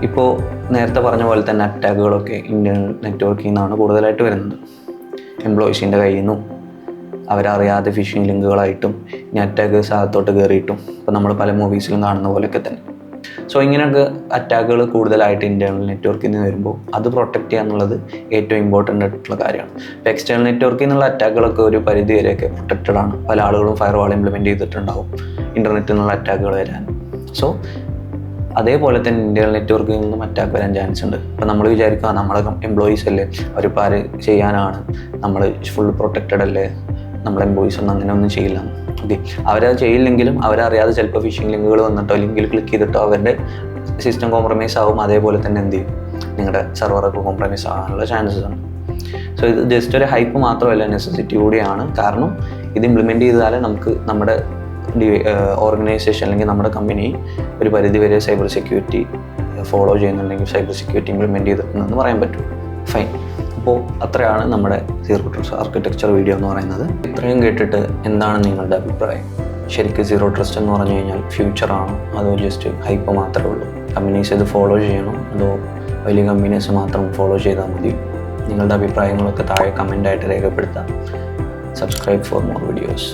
ഇപ്പോൾ നേരത്തെ പറഞ്ഞ പോലെ തന്നെ അറ്റാക്കുകളൊക്കെ ഇന്റേണൽ നെറ്റ്വർക്കിൽ നിന്നാണ് കൂടുതലായിട്ട് വരുന്നത്. എംപ്ലോയീസിൻ്റെ കയ്യിൽ നിന്നും അവരറിയാതെ ഫിഷിംഗ് ലിങ്കുകളായിട്ടും ഇനി അറ്റാക്കേഴ്സ് അകത്തോട്ട് കയറിയിട്ടും ഇപ്പോൾ നമ്മൾ പല മൂവീസിലും കാണുന്ന പോലെയൊക്കെ തന്നെ. സോ ഇങ്ങനെയൊക്കെ അറ്റാക്കുകൾ കൂടുതലായിട്ട് ഇൻറ്റേർണൽ നെറ്റ്വർക്കിൽ നിന്ന് വരുമ്പോൾ അത് പ്രൊട്ടക്റ്റ് ചെയ്യുക എന്നുള്ളത് ഏറ്റവും ഇമ്പോർട്ടൻ്റ് ആയിട്ടുള്ള കാര്യമാണ്. ഇപ്പോൾ എക്സ്റ്റേണൽ നെറ്റ്വർക്കിൽ നിന്നുള്ള അറ്റാക്കുകളൊക്കെ ഒരു പരിധി വരെയൊക്കെ പ്രൊട്ടക്റ്റഡ് ആണ്. പല ആളുകളും ഫയർവാൾ ഇംപ്ലിമെൻറ്റ് ചെയ്തിട്ടുണ്ടാവും ഇൻ്റർനെറ്റിൽ നിന്നുള്ള അറ്റാക്കുകൾ വരാൻ. സോ അതേപോലെ തന്നെ ഇൻറ്റേർണൽ നെറ്റ്വർക്കിൽ നിന്നും അറ്റാക്ക് വരാൻ ചാൻസ് ഉണ്ട്. ഇപ്പോൾ നമ്മൾ വിചാരിക്കുക നമ്മുടെ എംപ്ലോയീസ് അല്ലേ, അവരിപ്പോൾ ആര് ചെയ്യാനാണ്, നമ്മൾ ഫുൾ പ്രൊട്ടക്റ്റഡ് അല്ലേ, നമ്മുടെ എംപ്ലോയീസ് ഒന്നും അങ്ങനെ ഒന്നും ചെയ്യില്ല. ഓക്കെ, അവരത് ചെയ്യില്ലെങ്കിലും അവരറിയാതെ ചിലപ്പോൾ ഫിഷിംഗ് ലിങ്കുകൾ വന്നിട്ടോ ലിങ്കിൽ ക്ലിക്ക് ചെയ്തിട്ടോ അവരുടെ സിസ്റ്റം കോംപ്രമൈസ് ആവും. അതേപോലെ തന്നെ എന്ത് ചെയ്യും, നിങ്ങളുടെ സെർവറൊക്കെ കോംപ്രമൈസ് ആകാനുള്ള ചാൻസസ് ഉണ്ട്. സോ ഇത് ജസ്റ്റ് ഒരു ഹൈപ്പ് മാത്രമല്ല, നെസസിറ്റി കൂടിയാണ്. കാരണം ഇത് ഇംപ്ലിമെൻറ്റ് ചെയ്താലേ നമുക്ക് നമ്മുടെ ഓർഗനൈസേഷൻ അല്ലെങ്കിൽ നമ്മുടെ കമ്പനി ഒരു പരിധി വരെ സൈബർ സെക്യൂരിറ്റി ഫോളോ ചെയ്യുന്നുണ്ടെങ്കിൽ സൈബർ സെക്യൂരിറ്റി ഇംപ്ലിമെൻറ്റ് ചെയ്തിട്ടുണ്ടെന്ന് പറയാൻ പറ്റും. ഫൈൻ. അപ്പോൾ അത്രയാണ് നമ്മുടെ സീറോ ട്രസ്റ്റ് ആർക്കിടെക്ചർ വീഡിയോ എന്ന് പറയുന്നത്. ഇത്രയും കേട്ടിട്ട് എന്താണ് നിങ്ങളുടെ അഭിപ്രായം? ശരിക്കും സീറോ ട്രസ്റ്റ് എന്ന് പറഞ്ഞു കഴിഞ്ഞാൽ ഫ്യൂച്ചറാണോ അതോ ജസ്റ്റ് ഹൈപ്പ് മാത്രമേ ഉള്ളൂ? കമ്പനീസ് ഇത് ഫോളോ ചെയ്യണോ അതോ വലിയ കമ്പനീസ് മാത്രം ഫോളോ ചെയ്താൽ മതി? നിങ്ങളുടെ അഭിപ്രായങ്ങളൊക്കെ താഴെ കമൻ്റായിട്ട് രേഖപ്പെടുത്താം. Subscribe for more videos.